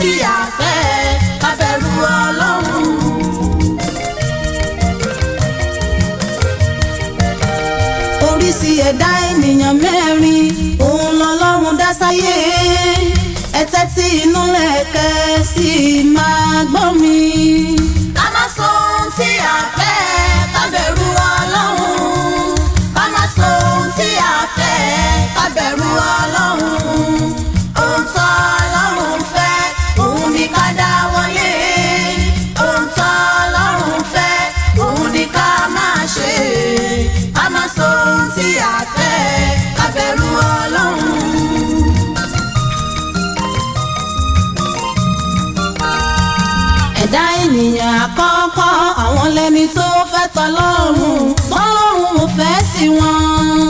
tí a fẹ́ ká bẹ̀rù Ọlọ́run. Oríṣi ẹ̀dá ènìyàn mẹ́rin òun lọ́lọ́run dá sáyé. Ẹ tẹ́tí inú lẹ̀kẹ̀ sì máa gbọ́ mi. Ká má sọ ohun tí a fẹ́ ká bẹ̀rù Ọlọ́run. Ká má sọ ohun tí a fẹ́ ká bẹ̀rù Ọlọ́run. Ohun tó Ọlọ́run fẹ́ òun ni ká dá wọlé. Ohun tó Ọlọ́run fẹ́ òun ni ká máa ṣe. Ká má sọ ohun tí a fẹ́ ká bẹ̀rù Ọlọ́run. Ẹ̀dá ènìyàn àkọ́kọ́ àwọn lẹni tó fẹ́ tọlọ́run tọlọ́run ò fẹ́ sí wọn.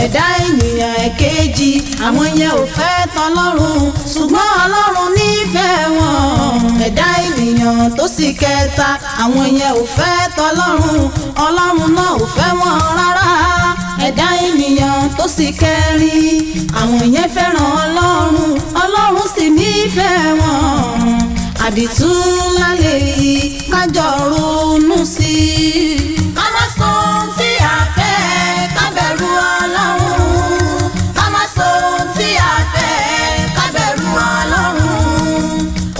Ẹ̀dá ènìyàn ẹ̀kejì àwọn yẹn ò fẹ́ tọlọ́run ṣùgbọ́n Ọlọ́run nífẹ̀ẹ́ wọn. Ẹ̀dá ènìyàn tó sì kẹta àwọn yẹn ò fẹ́ tọlọ́run Ọlọ́run náà ò fẹ́ wọn rárá. Ẹ̀dá ènìyàn tó sì kẹrin àwọn yẹn fẹ́ràn Ọlọ́run Ọlọ́run sì nífẹ̀ẹ́ wọn. Àdìtú lálẹ́ yìí kájọ ronú sí i. Ká má sọ ohun tí a fẹ́ ká bẹ̀rù Ọlọ́run. Ká má sọ ohun tí a fẹ́ ká bẹ̀rù Ọlọ́run.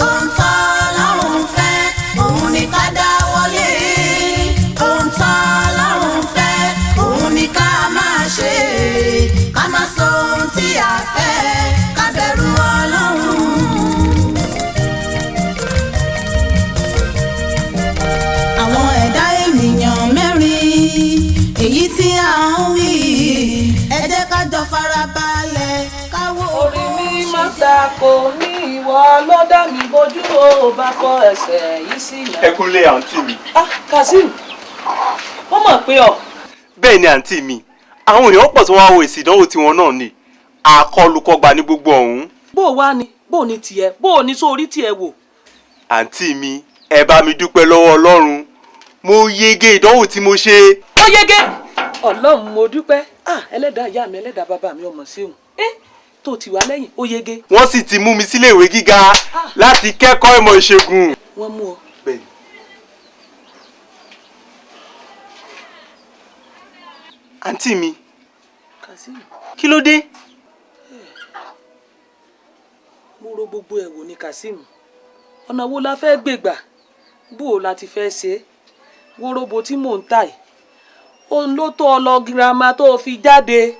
Ohun tó Ọlọ́run fẹ́ òun ni ká dá wọlé. Ohun tó Ọlọ́run fẹ́ òun ni ká máa ṣe. Ká má sọ ohun tí a fẹ́ ká bẹ̀rù Ọlọ́run. Àwọn ẹ̀dá ènìyàn mẹ́rin èyí tí a ń wí ẹ jẹ́ ká jọ farabalẹ̀ káwọ́. Orí mi máa tako ní ìwọ ló dá mi bójú ó bá kọ ẹsẹ̀ yìí sí ìyá. Ẹ kúnlé àǹtí mi. Kazeem wọ́n mọ̀ pé ọ. Bẹ́ẹ̀ ni àǹtí mi àwọn èèyàn pọ̀ tó wá wo èsì ìdánwò tiwọn náà ni àkọlùkọgbà ní gbogbo ọ̀hún. Bó o wá ni bó o ní tiẹ̀ bó o ní sórí tiẹ̀ wò. Àǹtí mi ẹ bá mi dúpẹ́ lọ́wọ́ Ọlọ́run mo yege ìdánwò tí mo ṣe. Ó yege Ọlọ́run mo dúpẹ́ ẹlẹ́dàá ìyá mi ẹlẹ́dàá bàbá mi ọmọ sí òun tó ti wá lẹ́yìn ó yege. Wọ́n sì ti mú mi sílé ìwé gíga láti kẹ́kọ̀ọ́ ìmọ̀ ìṣègùn. Wọ́n mú ọ. Bẹ́ẹ̀ni. Àǹtí mi Kazeem kí ló dé? mo ro gbogbo ẹ̀ wò ní Kazeem ọ̀nà wo la fẹ́ gbègbà bó o la ti fẹ́ ṣe é wóróbo tí mò ń tà yìí òun ló tó ọ lọ girama tó o fi jáde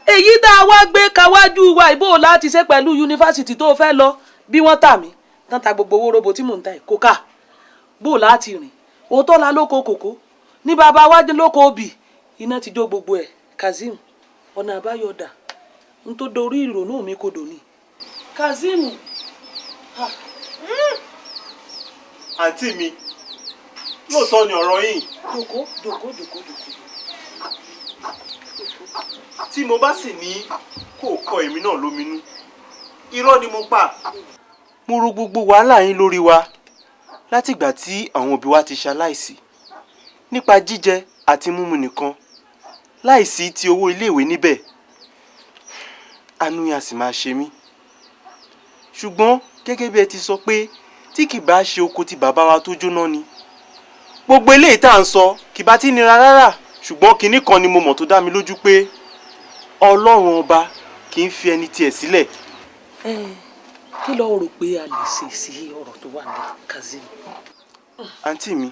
èyí tá a wá gbé kawájú wa ìbò láti ṣe pẹ̀lú yunifásitì tó o fẹ́ lọ bí wọ́n tà mí tán ta gbogbo wóróbo tí mò ń tà yìí kó kà bó láti rìn òótọ́ la lóko kòkó ní bàbá wájú lóko obì iná ti jó gbogbo ẹ̀ Kazeem ọ̀nà àbáyọ̀dà n tó dorí ìrònú mi kodò ni Kazeem. Àǹtí mi lóòótọ́ ni ọ̀rọ̀ yìí. Jòkó. Tí mo bá sì ní kó kọ èmi náà lóminú irọ́ ni mo pa. Mo ro gbogbo wàhálà yín lórí wa látìgbà tí àwọn òbí wa ti ṣaláìsí nípa jíjẹ àti mímu nìkan láìsí ti owó iléèwé níbẹ̀. Àánú yín á sì máa ṣe mí. Ṣùgbọ́n gẹ́gẹ́ bí ẹ ti sọ pé tí kì bá ṣe oko ti bàbá wa tó jóná ni gbogbo eléyìí tá à ń sọ kì bá ti nira rárá. Ṣùgbọ́n kinní kan ni mo mọ̀ tó dá mi lójú pé Ọlọ́run ọba kì í fi ẹni tiẹ̀ sílẹ̀. Kí lo rò pé a lè ṣe sí ọ̀rọ̀ tó wà ní Kazeem? Àǹtí mi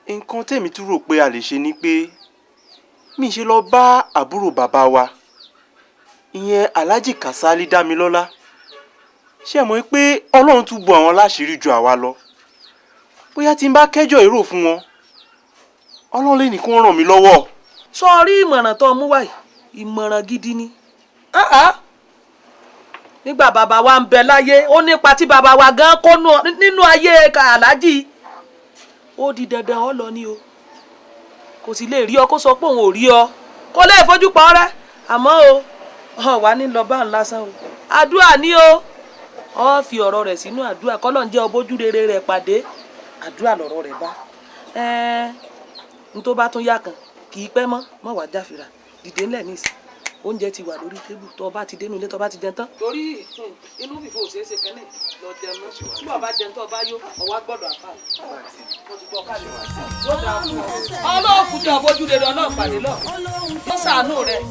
nǹkan tèmi tún rò pé a lè ṣe ni pé mi ṣe lọ bá àbúrò bàbá wa ìyẹn Alhaji Kasali Dámilọ́lá. Ṣé ẹ mọ̀ pé Ọlọ́run tún bò àwọn láṣìírí ju àwa lọ. Bóyá tí n bá kẹ́jọ́ èrò fún wọn Ọlọ́run lè ní kí wọ́n ràn mí lọ́wọ́. Sọrí ìmọ̀ràn tó mú wáyé ìmọ̀ràn gidi ni. Nígbà bàbá wa ń bẹ láyé ó nípa tí bàbá wa gan kó nínú ayé Alhaji ó di dandan ọ lọ ni o kò sì lè rí ọ kó sọ pé òun ò rí ọ kó lè fojú pa ọ rẹ àmọ́ o wà ní lọ bá ń lásán o àdúrà ni o ọ fi ọ̀rọ̀ rẹ̀ sínú àdúrà kọ́lọ́n jẹ́ ọbójú rere rẹ̀ pàdé àdúrà lọ̀rọ̀ rẹ̀ bá n tó bá tún yá kan kì í pẹ́ mọ́ wàá jáfira dìde ńlẹ̀ nísì oúnjẹ ti wà lórí tébù tó bá ti dénú ilé tó bá ti jẹun tán. torí inú fìfò ṣeéṣe kẹ́lẹ́ lọ jẹun náà bí ọba jẹun tó bá yó ọwọ́ gbọ́dọ̀ àfà wọ́n ti gbọ́ káàdì yóò dáa fún ọ. ọlọ́ọ̀kú jẹ́ ọbójú rere ọlọ́ọ̀pàdé lọ tó ṣàánú rẹ̀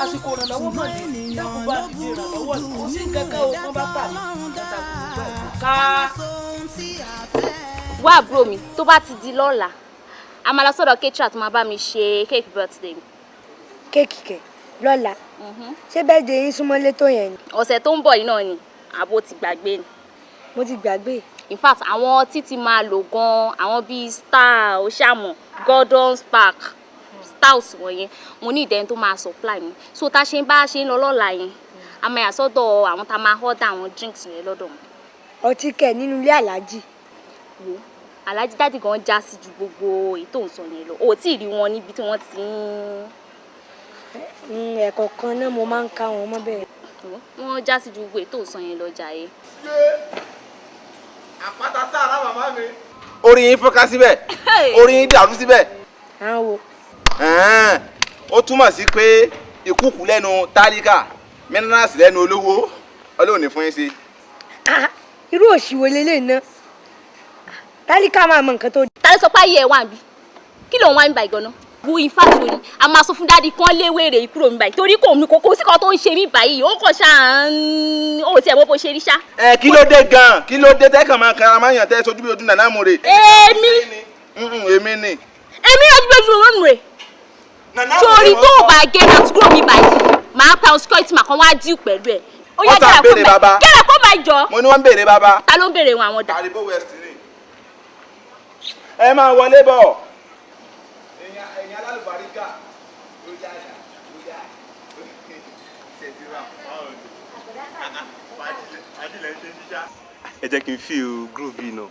àsìkò ìrànlọ́wọ́ mọ̀ ní dákúbá àdìjẹ ìrànlọ́wọ́ ní kò sí kẹ́kẹ́ o wọ́n bá tà ká. wá àbúrò mi tó bá ti di lọ́la a máa lọ sọ́dọ̀ kétra tó máa bá mi ṣe cake birthday mi. kéèkì kẹ̀ lọ́la ṣé birthday yín súnmọ́ létò yẹn ni. ọ̀sẹ̀ tó ń bọ̀ yìí náà ni àbó ti gbàgbé ni. mo ti gbàgbé. in fact àwọn títí máa lò gan àwọn bíi star oṣàmọ̀ gordon spark stars wọ̀nyẹn mo ní ìdẹ́yìn tó máa supply mi so tá a ṣe ń bá a ṣe ń lọ lọ́la yẹn a máa yà sọ́dọ̀ àwọn tá a máa order àwọn drinks yẹn lọ́dọ̀ wọn. ọtí kẹ̀ nínú ilé aláàjì. wo aláàjì dáàdì gan já sí ju gbogbo ètò ìsọ yẹn lọ ò tí ì rí wọn níbi tí wọ́n ti ń. ẹ̀kọ̀ọ̀kan náà mo máa ń ká wọn mọ́ bẹ́ẹ̀. wọ́n já sí ju gbogbo ètò ìsọ yẹn lọ jàre. àpáta sára màmá mi. orí yín fọ́nká síbẹ̀ orí yín dàrú síbẹ̀. àwọn wo. ó túmọ̀ sí pé ìkúkú lẹ́nu tálíkà mínírààsì lẹ́nu olówó ọlọ́run ní fún yín sí. irú òṣìwò lélẹ̀ náà tálíkà máa mọ nǹkan tó. ta ló sọ pé ayé ẹ wà níbí kí ló ń wá níbà ìgànnà wo ìfàtò ni a máa sọ fún dáàdi kan léwèrè ìkúrò níbà yìí torí kò ní kókó sí kan tó ń ṣe mí báyìí ó kàn ṣáà ń ó tiẹ̀ mọ́ bó ṣe rí ṣá. kí ló dé gan-an kí ló dé tẹ́kàn máa kan amáyàn tẹ́ sojú bí ojú nàná mú re. èmi ni. èmi ojú bí ojú mọ́ rè torí tó o bá gé náà kúrò mi báyìí màá pa security màá kan wá díù pẹ̀lú ẹ̀. ó yá gẹ́rẹ́ kó máa jọ. mo ní wọ́n ń béèrè bàbá. ta ló ń béèrè wọn àwọn dà. àdìbò west ni. ẹ máa wọlé bọ̀. ẹ̀yin alálùbáríkà ló yá yá ló yá ẹ jẹ́ kí n feel groovy náà.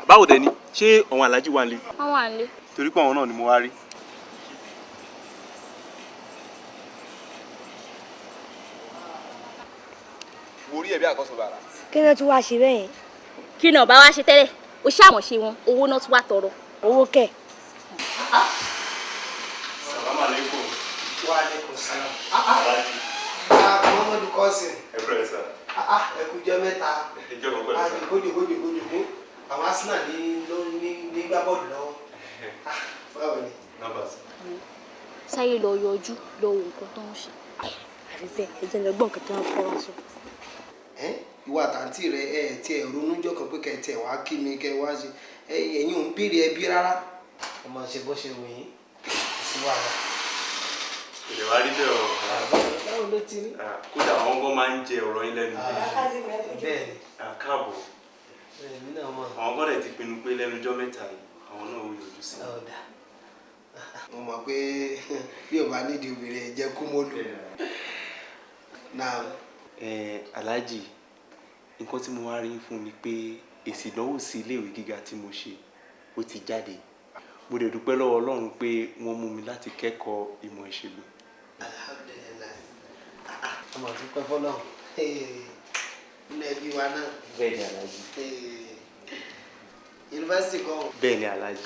báwo dẹ̀ ni ṣé àwọn aláàjì wà nílé. wọ́n wà nílé. torí pé àwọn náà ni mo wá rí. wo orí ẹ̀ bí àkọsọ bàrà. kí ni wọ́n tún wá ṣe bẹ́ẹ̀ yẹn. kí náà bá wá ṣe tẹ́lẹ̀ o ṣàmọ̀ṣe wọn owó náà tún wá tọrọ. owó kẹ̀. Salaam alaikum. Wa alaikum salam. Muhammadu Kọ́sìn. ẹ bẹ̀rẹ̀ sá. Ẹ kú jẹ́ mẹ́ta. ìjọba pẹ̀lú sá. Jòkó. Àwọn Arsenal ní gbá bọ́ọ̀lù lọ́wọ́. Báwo ni? Numbers. sáyé lọ yọjú lọ wo nǹkan tó ń ṣe. àfi bẹ́ẹ̀ ẹ jẹ́ lọ́gbọ̀n kan tí wọ́n fọ́ wá sọ. Ìwà àtàntì rẹ̀ ẹ̀ tí ẹ̀ ronú jọ kan pé kẹ̀ tẹ̀ wá kí mi kẹ̀ wá ṣe ẹ̀yin ò ń béèrè ẹbí rárá. Ọmọ ṣe bó ṣe wù yín sí wàhálà. ìdè wa rí bẹ́ẹ̀ o. Báwo ló ti rí? kódà àwọn gan máa ń jẹ ọ̀rọ̀ yín lẹ́nu. Bẹ́ẹ̀ni. káàbọ̀. Èmi náà mọ̀. àwọn gan dẹ̀ ti pinnu pé lẹ́nu ọjọ́ mẹ́ta yìí àwọn náà ó yọjú sí. Ọ̀dà. Mo mọ̀ pé bí o bá nídìí obìnrin ẹ̀ jẹ́ kú mọ́lù. Náà. Aláàjì nǹkan tí mo wá rí fún mi pé èsì ìdánwò sí iléèwé gíga tí mo ṣe ó ti jáde mo dẹ̀ dúpẹ́ lọ́wọ́ Ọlọ́run pé wọ́n mú mi láti kẹ́kọ̀ọ́ ìmọ̀ ìṣègùn. Alhamdulillah. Ọmọ tó pẹ́ fọ́lọ́ ilé ẹbí wa náà. bẹ́ẹ̀ ni Aláàjì. Yunifásitì kan. bẹ́ẹ̀ ni Aláàjì.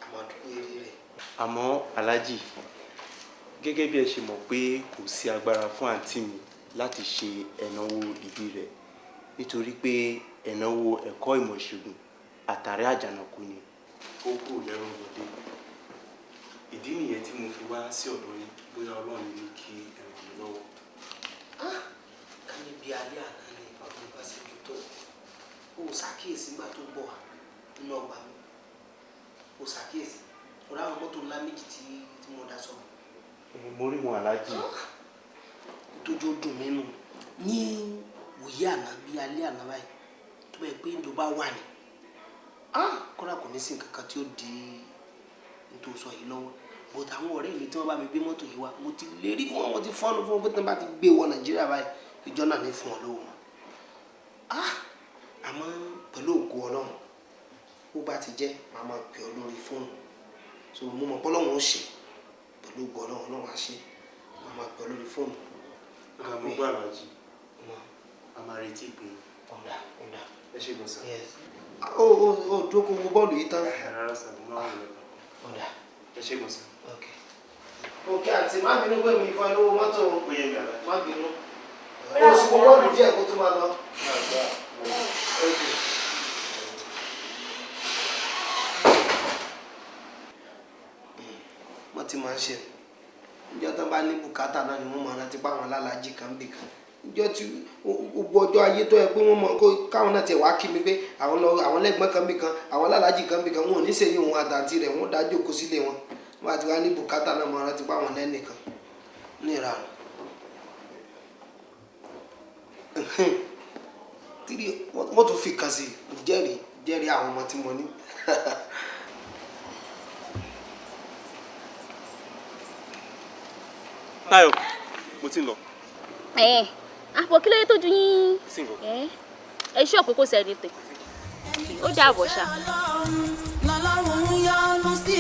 Àmọ́ àdúgbò eré rẹ̀. àmọ́ Aláàjì gẹ́gẹ́ bí ẹ ṣe mọ̀ pé kò sí agbára fún àǹtí mi láti ṣe ẹ̀náwó ìbí rẹ̀ nítorí pé ẹ̀náwó ẹ̀kọ́ ìmọ̀ ìṣègùn àtàrí àjànàkú ni ó kúrò lẹ́rù lọ́dẹ. ìdí nìyẹn tí mo fi wá sí ọ̀dọ̀ yín bóyá Ọlọ́run ní kí ẹ ràn mí lọ́wọ́. Ká ní bí alẹ́ àná ni bàbá mi bá ṣe jù tó. O ò ṣàkíyèsí nígbà tó bọ̀ wá nínú ọgbà mi. O ò ṣàkíyèsí. Ọ̀rọ̀ àwọn mọ́tò ńlá méjì tí mo dá sọ̀rọ̀. mo rí wọn Aláàjì. Tójú dùn mí nù ní wòye àná bí alẹ́ àná báyìí tó bẹ́ẹ̀ pé ìjọba wà ní. Kọ́lá kò ní sí nǹkan kan tí ó di nítorí sọ yìí lọ́wọ́ but àwọn ọ̀rẹ́ mi tí wọ́n bá mi gbé mọ́tò yìí wá mo ti lérí fún wọn mo ti fọ́nù fún wọn pé tí wọ́n bá ti gbé wọ Nàìjíríà báyìí ìjọ náà ní fún wọn lówó wọn. Àmọ́ pẹ̀lú ògo Ọlọ́run ó bá ti jẹ́ màá máa pè ọ́ lórí fóònù so mo mọ̀ pé Ọlọ́run ó ṣe pẹ̀lú ògo Ọlọ́run á ṣe màá máa pè ọ́ lórí fóònù. mo gbọ́ Aláàjì a máa retí pé Ọ̀dà. ẹ ṣe gbọ́n sá. ó dúró kó wo bọ́ọ̀lù yìí tán. ọ̀dà ẹ ṣe mọ̀ sí. òkè àti má bínú pé mi fọ́ lówó mọ́tò má bínú ó sì wo bọ́ọ̀lù díẹ̀ kó tó máa lọ. wọ́n ti máa ń ṣe ìjọ tán bá ní bùkátà náà ni wọ́n máa rántí pé àwọn alálàájì kan bì kan ìjọ tí gbogbo ọjọ́ ayé tó yẹ pé wọ́n mọ̀ kó káwọn náà tiẹ̀ wá kí mi pé àwọn lẹ́gbọ́n kan bì kan àwọn alálàájì kan bì kan wọn ò ní sèyí òun àtàntì rẹ̀ wọ́n dájú òkú sílé wọn wọ́n àti wá ní bùkátà náà máa rántí pé àwọn lẹ́nìkan ní ìranù. wọ́n tún fi kàn sí jẹ́rìí àwọn ọmọ tí mo ní. Táyọ̀ mo ti ń lọ. àpò kí ló yẹ tójú yín ẹ ṣọ́ pé kò sẹ́ni tè ó dàbọ̀ ṣá. lọ́lọ́run yọ́nú sí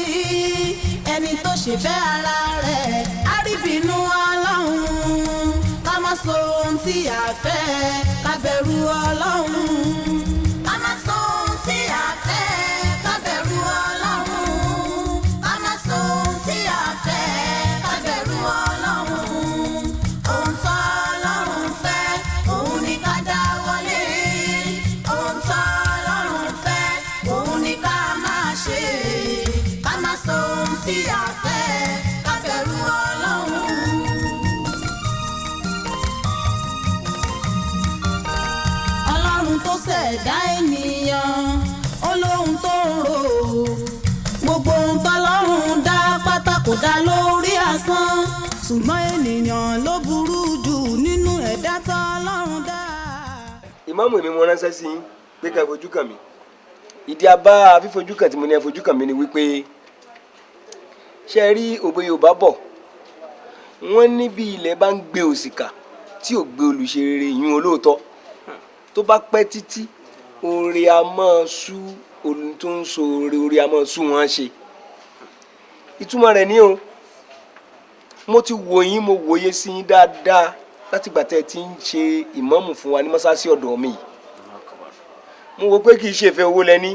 ẹni tó ṣèfẹ́ ara rẹ̀ àríbínú ọlọ́run ká má sọ ohun tí a fẹ́ ká bẹ̀rù ọlọ́run ká má sọ ohun tí a fẹ́ ká bẹ̀rù ọlọ́run ká má sọ ohun tí a fẹ́ ká bẹ̀rù ọlọ́run ohun tó ọlọ́run fẹ́ òun ni ká dá wọlé ohun tó ọlọ́run fẹ́ òun ni ká máa ṣe ká má sọ ohun tí a fẹ́ ká bẹ̀rù ọlọ́run. ọlọ́run tó ṣẹ̀dá ènìyàn olóhun tó ń rò gbogbo ohun tọ́lọ́run dá pátá kò dá lórí asán ṣùgbọ́n ènìyàn ló burú jù nínú ẹ̀dá tọ́lọ́run dá. ìmáàmù ni mo ránṣẹ́ sí yín pé ká fojú kàn mí ìdí abá fífojú kàn tí mo ní ẹ fojú kàn mí ni wípé ṣe rí òwe Yorùbá bọ̀ wọ́n ní bí ilẹ̀ bá ń gbé òṣìkà tí ò gbé olùṣe rere yún olóòótọ́ tó bá pẹ́ títí oore a máa sú olú tó ń so oore a máa sú wọn ṣe ìtumọ̀ rẹ̀ ní o mo ti wò yín mo wòye sí yín dáadáa láti gbà tẹ́ ẹ ti ń ṣe ìmáàmù fún wa ní mọ́sáàsì ọ̀dọ̀ mi yìí mo wò pé kì í ṣe ìfẹ́ owó lẹ́ní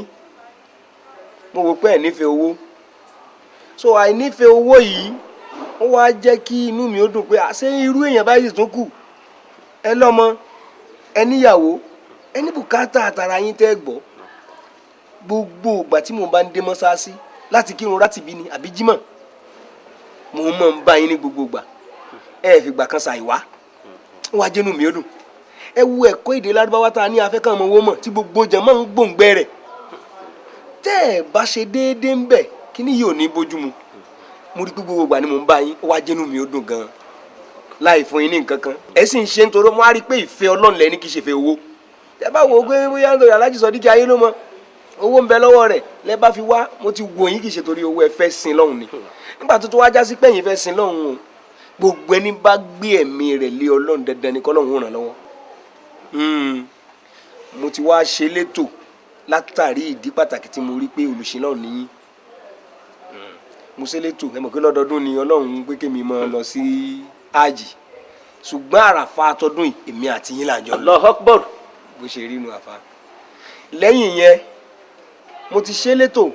mo wò pé ẹ̀ nífẹ̀ẹ́ owó so àìnífẹ̀ẹ́ owó yìí ó wá jẹ́ kí inú mi ó dùn pé àṣé irú èèyàn báyìí tún kù ẹ lọ́mọ ẹ níyàwó ẹ ní bùkátà àtàrà yín tẹ́ gbọ́ gbogbo ìgbà tí mo bá ń dé mọ́sáàsì láti kírun rátìbí ni àbí jímọ̀ mo mọ̀ ń bá yín ní gbogbo ìgbà ẹ fìgbà kan ṣàìwá ó wá jẹ́nu mi ó dùn ẹ wo ẹ̀kọ́ èdè lárúbáwá tá a ní afẹ́kàn ọmọ owó mọ̀ tí gbogbo jẹ̀mọ́ ń gbòǹgbẹ rẹ̀ tẹ́ ẹ bá ṣe déédéé ń bẹ̀ kí ni yóò ní bójú mu mo rí pé gbogbo ìgbà ni mo ń bá yín ó wá jẹ́nu mi ó dùn gan-an láì fún yín ní nǹkan kan ẹ sì ń ṣe nítorí mo á rí pé ìfẹ́ Ọlọ́run lẹ́ni kì í ṣe fẹ́ owó ẹ bá wo pé bóyá nítorí Aláàjì Sọdíkì ayé ló mọ owó ń bẹ lọ́wọ́ rẹ̀ lẹ́ bá fi wá mo ti wò yín kì í ṣe torí owó ẹ fẹ́ sin lọ́hùn ni nígbà tó wá já sí pé ẹ̀yin fẹ́ sin lọ́hùn o gbogbo ẹni bá gbé ẹ̀mí rẹ̀ lé Ọlọ́run dandan ni k'Ọlọ́run ràn lọ́wọ́ mo ti wá ṣe létò látàrí ìdí pàtàkì tí mo rí pé olùsìn náà nìyí mo ṣe létò ẹ mọ̀ pé lọ́dọọdún ni Ọlọ́run pé kémi máa lọ sí ájì ṣùgbọ́n àràfà àtọdún yìí èmi àti yín làjọ lọ. Allahu Akbar. bó ṣe rí inú àfa lẹ́yìn yẹn mo ti ṣe létò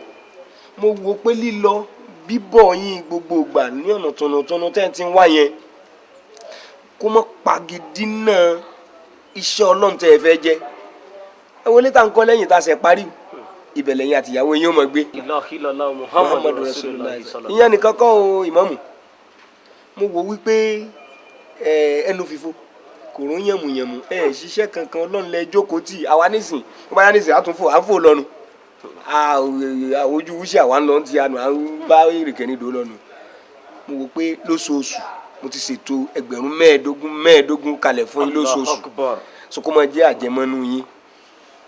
mo wo pé lílọ bíbọ̀ yín gbogbo ìgbà ní ọ̀nà tọ̀nàtọ̀nà tẹ́ ẹ ti ń wá yẹn kó mọ́ pagidi náà iṣẹ́ Ọlọ́run tẹ́ ẹ fẹ́ jẹ́ ẹ wọlé tá n kọ́ lẹ́yìn tá a ṣe parí ibẹ̀ lẹ́yìn àtìyàwó yín ó mọ̀ gbé. Muhammadu Rasulullah ìyẹn nìkan kọ́ o ìmáàmù mo wò wípé ẹnu fífo kòró yẹ̀mùyẹ̀mù ṣiṣẹ́ kankan Ọlọ́run lẹ jókòó tì àwa nísìn tó bá yá nísìn àtúnfò àfò lọ́nu ojú wúṣẹ́ àwa ń lọ ti àná à ń bá ìrìkẹ́ nídòó lọ́nu mo wò pé lóṣooṣù mo ti ṣètò ẹgbẹ̀rún mẹ́ẹ̀ẹ́dógún kalẹ̀ fún yín lóṣooṣù so kó máa jẹ́ àjẹmọ́nú yín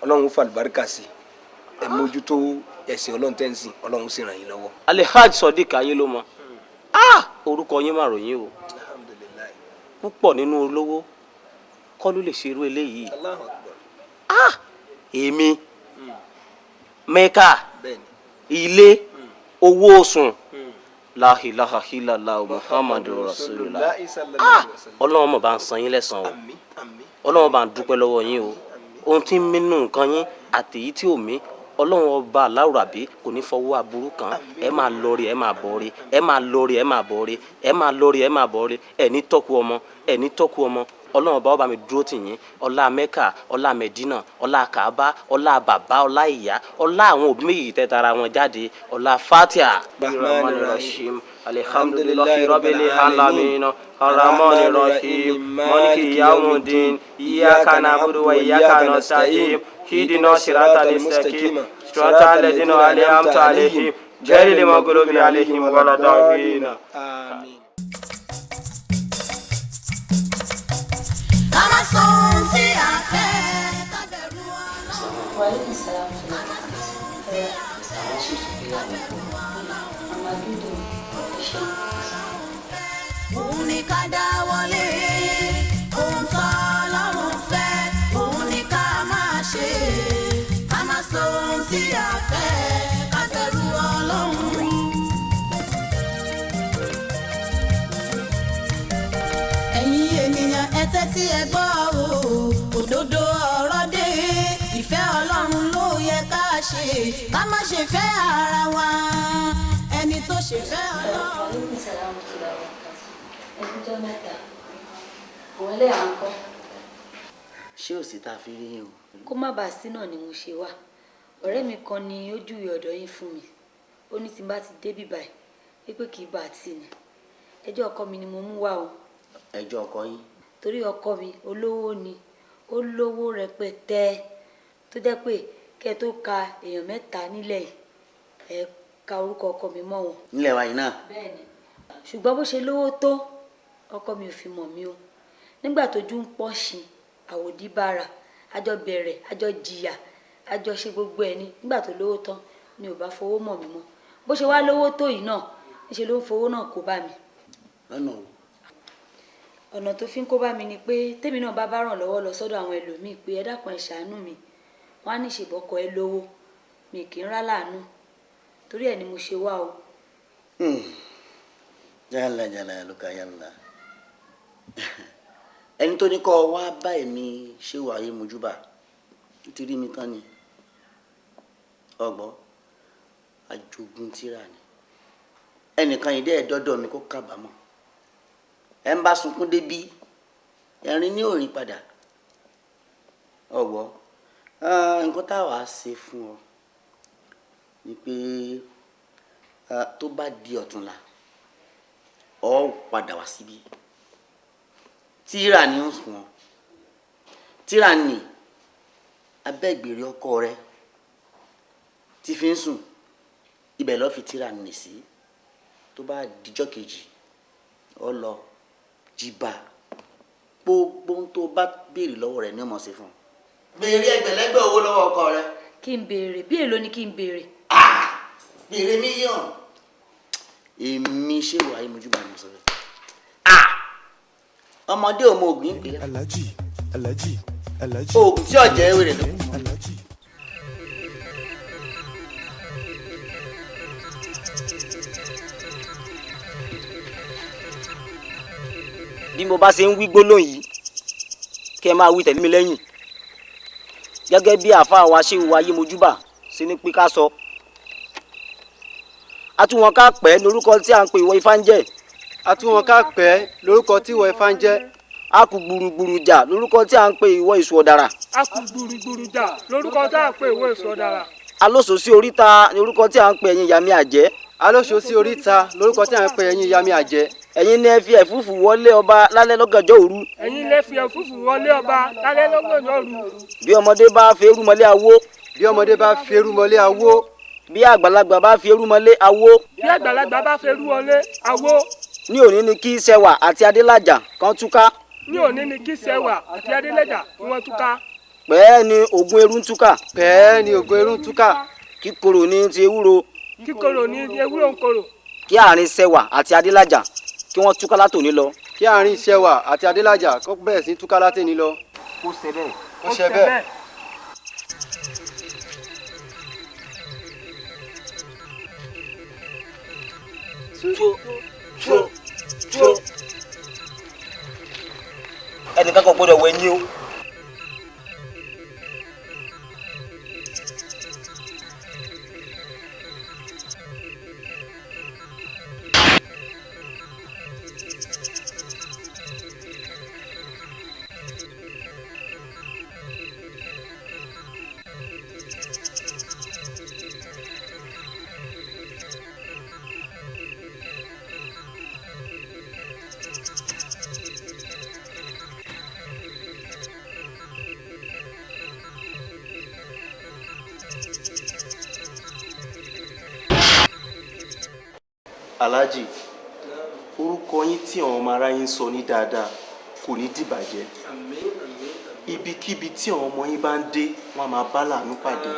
Ọlọ́run fàlùbáríkà sí ẹ mójútó ẹ̀sìn Ọlọ́run tẹ́ ń sìn Ọlọ́run sì ràn yín lọ́wọ́. Alhaji Sodiq ayé ló mọ orúkọ yín máa ròyìn o púpọ̀ nínú olówó kọ́ ló lè ṣerú eléyìí èmi mẹ́kà ilé owó sùn la ilaha illallah Muhammadu Rasulullah Ọlọ́run mọ̀ bá ń san yín lẹ́san o Ọlọ́run bá ń dúpẹ́ lọ́wọ́ yín o ohun tí ń mínú nǹkan yín àtèyí tí ò mí ọlọ́run ọba aláwùrábí kò ní fọwọ́ aburú kan ẹ máa lọrí ẹ máa bọ̀ rí ẹ máa lọrí ẹ máa bọ̀ rí ẹ máa lọrí ẹ máa bọ̀ rí ẹ ní tọ́kù ọmọ ẹ ní tọ́kù ọmọ ọlọ́run ọba ọba mi dúró tì yín ọlá mẹ́kà ọlá mẹ́dínà ọlá kàábà ọlá bàbá ọlá ìyá ọlá àwọn òbí méjì tẹ́ tara wọn jáde ọlá fatia. rahmanirrahim alhamdulillahi rabbil alamin arrahmanirrahim maliki yawmiddin iyyaka na'budu wa iyyaka nasta'in اهدنا الصراط المستقيم صراط الذين أنعمت عليهم غير المغضوب عليهم ولا الضالين آمين. وعليكم السلام òun ni ká dáwọ́lé ohun tó Ọlọ́run fẹ́ òun ni ká máa ṣe ká máa sọ ohun tí a fẹ́ ká bẹ̀rù Ọlọ́run. ẹ̀yin ènìyàn ẹ tẹ́tí ẹ gbọ́ o òdodo ọ̀rọ̀ dé ìfẹ́ Ọlọ́run ló yẹ ká ṣe ká má ṣe fẹ́ ara wa ẹni tó ṣe fẹ́ Ọlọ́run. ẹkújọ́ mẹ́ta àwọn ẹlẹ́yà ń kọ́. ṣé ò sí tá a fi rí yín o. kó má bàa sí náà ni mo ṣe wá ọ̀rẹ́ mi kan ni ó júwe ọ̀dọ̀ yín fún mi ó ní tí n bá ti débí báyìí wípé kì í bá a tì ní ẹjọ́ ọkọ mi ni mo mú wá o. ẹjọ́ ọkọ yín. torí ọkọ mi olówó ni ó lówó rẹpẹtẹ tó jẹ́ pé kẹ́ ẹ tó ka èèyàn mẹ́ta nílẹ̀ yìí ẹ ka orúkọ ọkọ mi mọ́ wọn. nílẹ̀ wa yìí náà. bẹ́ẹ̀ni ṣùgbọ́n bó ṣe lówó tó ọkọ mi ò fi mọ̀ mí o nígbà tójú ń pọ̀ sí àwòdì bára àjọ bẹ̀rẹ̀ àjọ jìyà àjọ ṣe gbogbo ẹni nígbà tó lówó tán ni ò bá fowó mọ̀ mí mọ́ bó ṣe wá lówó tó yìí náà níṣẹ́ ló ń fowó náà kó bá mi. lọ́nà o. ọ̀nà tó fi ń kó bá mi ni pé tèmi náà bá ràn lọ́wọ́ lọ sọ́dọ̀ àwọn ẹlòmíì pé ẹ dákun ẹ ṣàánú mi wọ́n á ní ìṣèbọ̀kọ ẹ lówó mi kì í rá láàánú torí ẹ̀ ni mo ṣe wá o. yálà yálà lóka yálà ẹni tó ní kọ́ wá bá èmi ṣé wàá yé mojúbà nítorí mi tán ni ọgbọ́n ajogun tíra ni ẹnìkan yìí dẹ́ dọ́dọ̀ mi kó kábàámọ̀ ẹ ń bá sunkún débí ẹ̀rín ní òrìn padà ọgbọ́n nǹkan táwa ṣe fún ọ ni pé tó bá di ọ̀túnla ọ padà wá síbí tíra ni ń sùn ọ tíra ni abẹ́gbèrè ọkọ rẹ tí fi ń sùn ibẹ̀ lọ́ọ́ fi tíra nì sí tó bá dijọ́ kejì ọ lọ jìbà gbogbo tó bá béèrè lọ́wọ́ rẹ ní ọmọ ṣe fún un. béèrè ẹgbẹ̀lẹ́gbẹ̀ owó lọ́wọ́ ọkọ rẹ. kí n béèrè bí èlò ni kí n béèrè. béèrè mílíọ̀nù èmi ṣé wàá yé mojú bá mi sọ bẹ́ẹ̀. ọmọdé ò mọ ògùn ìpè. Alhaji oògùn tí ọ̀jẹ̀ ewé rẹ̀ lọ. bí mo bá ṣe ń wí gbólóhùn yìí kẹ́ ẹ máa wí tẹ̀lé mi lẹ́yìn gẹ́gẹ́ bí àáfàá wa ṣé wà yé mojúbà ṣe ní pé ká sọ. atúwọn ká pẹ́ lórúkọ tí à ń pè ìwọ ifá ń jẹ́. atúwọn ká pẹ́ lórúkọ tí ìwọ ifá ń jẹ́. a kù gbùrùgbùrù jà lórúkọ tí à ń pè ìwọ èṣù ọ̀dàrà. a kù gbùrùgbùrù jà lórúkọ tí à ń pè ìwọ èṣù ọ̀dàrà. alóso sí oríta lórúkọ tí à ń pè ẹ̀yin yàmi àjẹ́. alóso sí oríta lórúkọ tí à ń pè ẹ̀yin yàmi àjẹ́. ẹ̀yin ní ẹ fi ẹ̀fúùfù wọlé ọba lálẹ́ lọ́gànjọ́ òru. ẹ̀yin lè fi ẹ̀fúùfù wọlé ọba lálẹ́ lọ́gànjọ́ òru. bí ọmọdé bá fi eru mọ́lé awó. bí ọmọdé bá fi eru mọ́lé awó. bí àgbàlagbà bá fi eru mọ́lé awó. bí àgbàlagbà bá fi eru mọ́lé awó. ní òní ni kí Ṣẹwà àti Adélájà kan túká. ní òní ni kí Ṣẹwà àti Adélájà kí wọ́n túká. pẹ́ẹ́ ni ògùn eru ń túká. pẹ́ẹ́ ni ògùn eru ń túká. kíkorò ní ti ewúro. kíkorò ní ewúro ń korò. kí àárín Ṣẹwà àti Adélájà kí wọ́n túká látòní lọ. kí àárín Ṣẹwà àti Adélájà kó bẹ̀rẹ̀ sí túká látòní lọ. kó ṣe bẹ́ẹ̀. kó ṣe bẹ́ẹ̀. ẹnìkan kan gbọ́dọ̀ wẹ̀ ní o. Alhaji, orúkọ yín tí àwọn ọmọ aráyé ń sọ ní dáadáa kò ní dìbàjẹ́. Ibikíbi tí àwọn ọmọ yín bá ń dé wọn máa bá láàánú pàdé.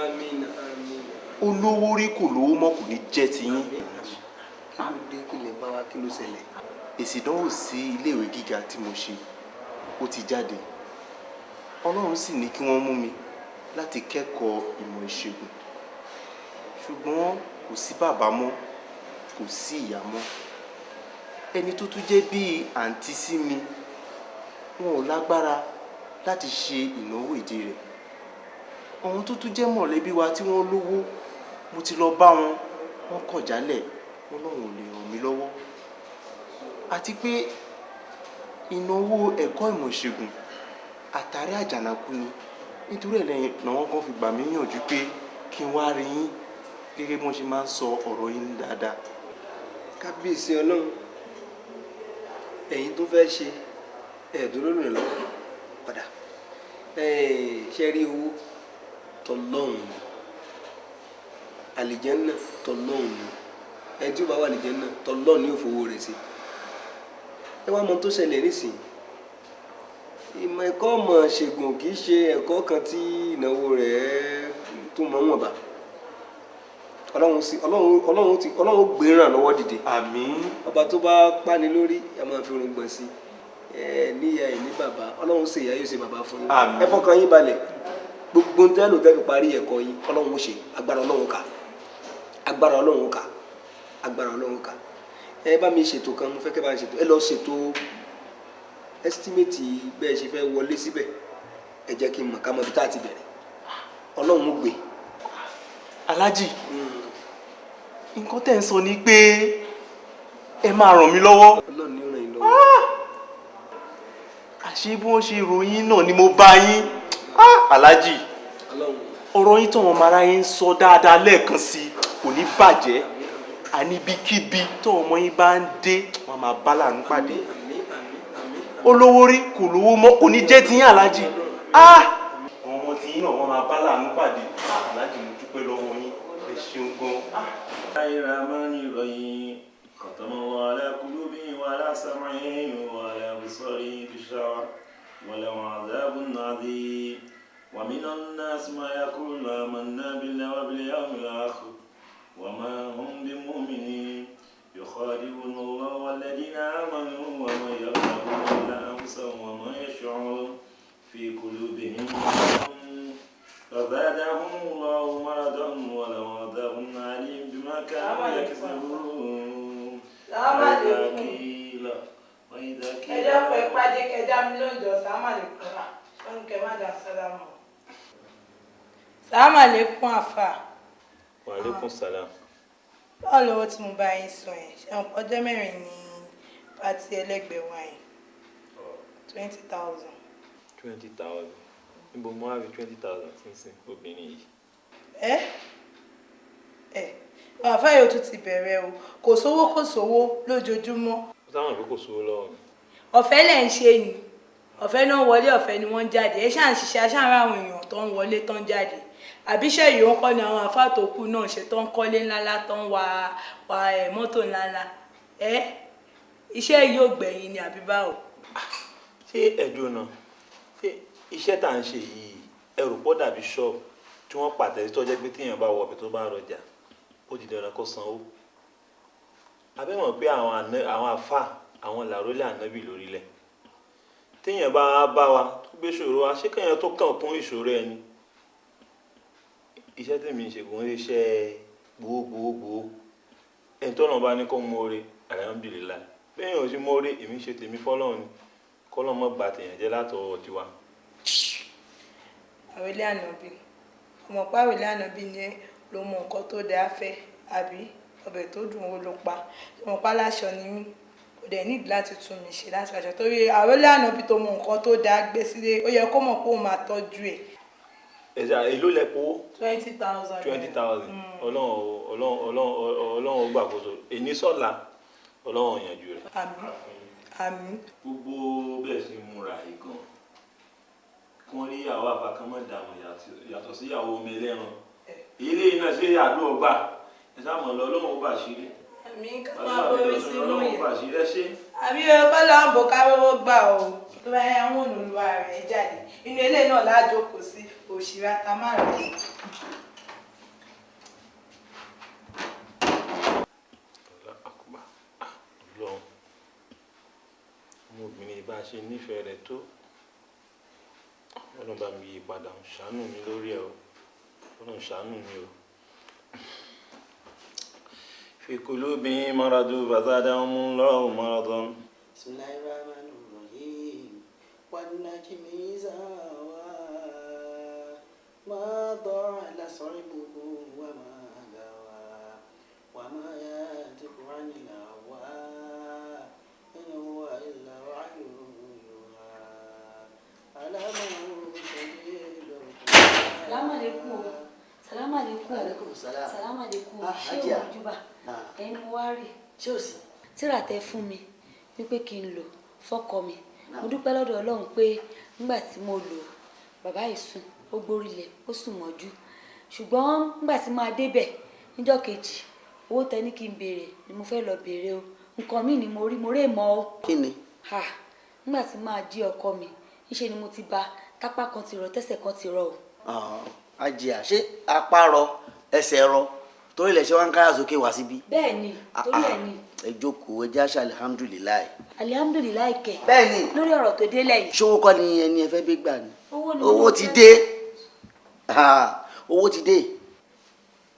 Olówó rí kò lówó mọ́ kò ní jẹ́ ti yín. Kí ló dé kí lè bá wa kí ló ṣẹlẹ̀? Èsì ìdánwò sí iléèwé gíga tí mo ṣe ó ti jáde. Ọlọ́run sì ní kí wọ́n mú mi láti kẹ́kọ̀ọ́ ìmọ̀ ìṣègùn. Ṣùgbọ́n kò sí bàbá mọ́, kò sí ìyá mọ́. Ẹni tó tún jẹ́ bíi àǹtí sí mi, wọn ò lágbára láti ṣe ìnáwó ìdí rẹ̀. Àwọn tó tún jẹ́ mọ̀lẹ́bí wa tí wọ́n lówó, mo ti lọ bá wọn, wọ́n kọ̀ jálẹ̀, wọn lọ́wọ́ ò lè ràn mí lọ́wọ́. Àti pé ìnáwó ẹ̀kọ́ ìmọ̀ ìṣègùn àtàrí àjànàkú ni. Nítorí ẹ̀ lẹ́yìn làwọn kan fi gbà mí yànjú pé kí n wá rí yín gẹ́gẹ́ bí wọ́n ṣe máa ń sọ ọ̀rọ̀ yín dáadáa. Kábíyèsí Ọlọ́run, ẹ̀yin tó fẹ́ ṣe ẹ̀ẹ́dúró rẹ̀ lọ́wọ́ padà. Ṣe rí owó tọlọ́run ni, àlìjẹ́nnà tọlọ́run ni. Ẹni tí ó bá wà àlìjẹ́nnà tọlọ́run ni yóò fowó rẹ̀ sí. Ẹ wá mọ tó ṣẹlẹ̀ nísìnyí. Ìmọ̀ ẹ̀kọ́ ọmọ ṣègùn kì í ṣe ẹ̀kọ́ kan tí ìnáwó rẹ̀ tó mọ̀ wọ̀n bá. Ọlọ́run gbé ràn lọ́wọ́ dìde. Àmín. Ọba tó bá páni lórí ẹ máa fi orun gbọ̀n sí níyà ẹ̀ ní bàbá. Ọlọ́run ṣe ìyá yóò ṣe bàbá fún yín. Àmín. Ẹ fọkàn yín balẹ̀. Gbogbo ń tẹ́lò tẹ́ fi parí ẹ̀kọ́ yín Ọlọ́run ó ṣe. Agbára Ọlọ́run ká. Agbára Ọlọ́run ká. Agbára Ọlọ́run ká. Ẹ bá mi ṣètò kan, mo fẹ́ kẹ́ bá ń ṣètò. Ẹ lọ ṣètò estimate bẹ́ẹ̀ ṣe fẹ́ wọlé síbẹ̀. Ẹ jẹ́ kí n mọ̀ ká mọ̀ bí tá a ti bẹ̀rẹ̀. Ọlọ́run ó gbé. Alhaji, nǹkan tẹ́ ń sọ ni pé ẹ máa ràn mí lọ́wọ́. Ọlọ́run ni ó ràn yín lọ́wọ́. Àṣé bí wọ́n ṣe ròyìn náà ni mo bá yín. Alhaji, ọ̀rọ̀ yín tọ̀wọ́n ọmọ aráyé ń sọ dáadáa lẹ́ẹ̀kan sí kò ní bàjẹ́. Àní ibikíbi tọ̀wọ́n ọmọ yín bá ń dé wọn máa bá láàánú pàdé. Olówó rí kò lówó mọ́ kò ní jẹ́ ti yín Alhaji. Àwọn ọmọ tí yín náà wọ́n máa bá láàánú pàdé. Alhaji, mo dúpẹ́ lọ́wọ́ yín. Ẹ ṣeun gan. الرحمن الرحيم ختم الله على قلوبهم وعلى سمعهم وعلى أبصارهم غشاوة ولهم عذاب عظيم ومن الناس ما يقول آمنا بالله وباليوم الآخر وما هم بمؤمنين يخادعون الله والذين آمنوا وما يخدعون إلا أنفسهم وما يشعرون في قلوبهم فزادهم الله مرضا ولهم عذاب عليم بما كانوا يكسبون. وإذا قيل ẹ dákun ẹ pàdé kẹdá mi lóúnjẹ sàmàlẹkùn fún kẹ má dà sálámù. sàmàlẹkùn àfà. Wa alaikum salam. báwo lọ́wọ́ tí mo bá yín sọ yẹn ṣe ọjọ́ mẹ́rin ní pátí ẹlẹ́gbẹ̀ẹ́ wa yẹn 20,000. 20,000. Níbo mo wá rí 20,000 sínsìn obìnrin yìí. àfáà yóò tún ti bẹ̀rẹ̀ o kò sówó lójoojúmọ́. Ó sáwọn pé kò sówó lọ́wọ́ mi. ọ̀fẹ́ lẹ̀ ń ṣe ni ọ̀fẹ́ náà wọlé ọ̀fẹ́ ni wọ́n ń jáde ẹ ṣáà ń ṣiṣẹ́ aṣáára àwọn èèyàn tó ń wọlé tó ń jáde àbíṣẹ́ yìí ó ń kọ́ ni àwọn àfáà tó kù náà ṣe tó ń kọ́lé ńláńlá tó ń wa mọ́tò ńláńlá iṣẹ́ yìí ò gbẹ̀yìn ni àbí báwo. Ṣé ẹ̀dùn náà ṣé iṣẹ́ tá à ń ṣe yìí ẹrù pọ̀ dàbí ṣọ́ọ̀bù tí wọ́n pàtẹ́ tó jẹ́ pé téèyàn bá wọ ọbẹ̀ tó bá rọjà ó di dandan kó sanwó. Abẹ́mọ̀ pé àwọn àfáà àwọn làrólé ànábì lórílẹ̀ téèyàn bá bá wa tó gbé ṣòro wa ṣé kéèyàn tó kàn kún ìṣòro ẹni. Iṣẹ́ tèmi ń ṣe kò ń ṣe gbogbogbò ẹni tó náà bá ní kó mọ́ọ́rẹ́ alhamdulillah bẹ́ẹ̀ ò sí mọ́ọ́rẹ́ èmi ṣe tèmi fọ́lọ́run ni kọ́lọ́ mọ́ bá tèèyàn jẹ́ látọwọ́ tiwa. àwẹ̀lẹ́ ànábì ọmọ pa àwẹ̀lẹ́ ànábì ni ló mọ nǹkan tó dáa fẹ́ àbí ọbẹ̀ tó dùn ó ló pa ọmọ pa láṣọ ni mí kò dẹ̀ nídìí láti tún mi ṣe láti aṣọ torí àwẹ̀lẹ́ ànábì tó mọ nǹkan tó dáa gbé sílé ó yẹ kó mọ̀ pé òun máa tọ́jú ẹ̀. ẹ̀sà èló lẹ́pọ̀ 20,000. 20,000 ọlọ́run gbàkóso èyí sọ̀la ọlọ́run yanjú rẹ̀. àmín. gbogbo bẹ́ẹ̀ ṣe múra ìgàn kí wọ́n rí ìyàwó àpapọ̀ dààmú yàtọ̀ sí ìyàwó omi ẹlẹ́ran ilé iná ṣe àdó ọgbà ẹ sáà mọ̀ lọ ọlọ́run ó bà ṣírí. àmì ká máa borí sínú yẹn. àmì ọkọ là ń bò káwọ́ gbà o tó bá yẹ àwọn olùwà rẹ̀ jáde inú ilé náà lájókòó sí òṣèré atamárà rẹ̀. ọmọbìnrin bá ṣe nífẹ̀ẹ́ rẹ̀ tó ọlọ́run bá mi yí padà ń ṣàánú mi lórí ẹ̀ o ọlọ́run ṣàánú mi o. fi qulubihim maradun fazadahumullahu maradan. Bismillahirrahmanirrahim. Wan-najmi idha hawa ma dalla sahibuhu wa ma gawa wa ma yantiqu 'anil hawa in huwa illa wahyun yuha. Salamu alaikum. Salamu alaikum. Alaikum salam. Salamu alaikum. Ṣé Hajiya. o júbà? Ẹni mo wá rí. Ṣé o sì? Tíra tẹ fún mi wípé kí n lò fọ́kọ mi. Mo dúpẹ́ lọ́dọ̀ Ọlọ́run pé nígbà tí mo lò bàbá yìí sùn ó gbórílẹ̀ ó sùn mọ́jú. Ṣùgbọ́n nígbà tí máa débẹ̀ níjọ́ kejì owó tẹ ní kí n béèrè ni mo fẹ́ lọ béèrè o. Nǹkan míì ni mo rí mo rè mọ́ o. Kí ni? Nígbà tí máa jí ọkọ mi níṣe ni mo ti bá tápá kan ti rọ tẹ́sẹ̀ kan ti rọ o. Hajiya, ṣé apá rọ ẹsẹ̀ rọ torí ilẹ̀ ṣe wá ń káyà sókè wá síbí. Bẹ́ẹ̀ni torí ẹ̀ ni. Ẹ jókòó ẹ jẹ́ àṣà alihamudulilayi. Alihamudulilayi kẹ̀. Bẹ́ẹ̀ni. Lórí ọ̀rọ̀ tó délẹ̀ yìí. Ṣówó kọ́ ni ẹni ẹ fẹ́ gbé gbà ni. Owó ti dé. Owó ti dé.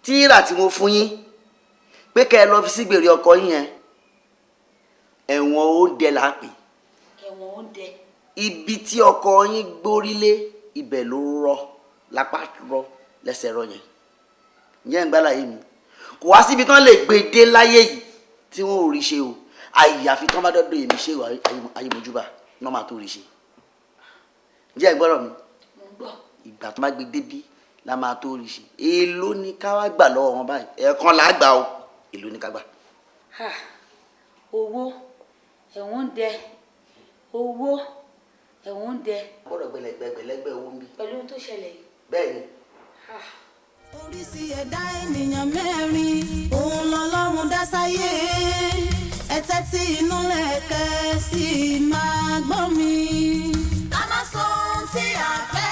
Tíra tí mo fún yín pé kẹ́ ẹ lọ fi sígbèrè ọkọ yín yẹn ẹ̀wọ̀n oúnjẹ là á pè. Ẹ̀wọ̀n oúnjẹ. Ibi tí ọkọ yín gbórílé ibẹ̀ ló rọ lápá rọ lẹ́sẹ̀ rọ yẹn. Ǹjẹ́ ń gbá láyé mi? Kò wá síbi tán lè gbé dé láyé yìí tí wọ́n ò rí ṣe o. Àyàfi tán bá dọ́dọ̀ èmi ṣe wà ayémojúbà náà máa tó rí ṣe. Ǹjẹ́ ẹ gbọ́dọ̀ mi? Mo gbọ́. Ìgbà tó bá gbé débí la máa tó rí ṣe. Èló ni ká wá gbà lọ́wọ́ wọn báyìí? Ẹ̀ẹ̀kan là á gbà o. Èló ni ká gbà? Owó ẹ̀wọ̀n oúnjẹ owó ẹ̀wọ̀n oúnjẹ. Gbọ́dọ̀ gbẹlẹgbẹlẹgbẹ owó ń bí. Pẹ̀lú ohun tó ṣẹlẹ̀ yìí. Bẹ́ẹ̀ni. Oríṣi ẹ̀dá ènìyàn mẹ́rin òun lọ́lọ́run dá sáyé ẹ̀tẹ́ tí inú lẹ̀kẹ́ sì máa gbọ́ mi. Ká má sọ ohun tí a fẹ́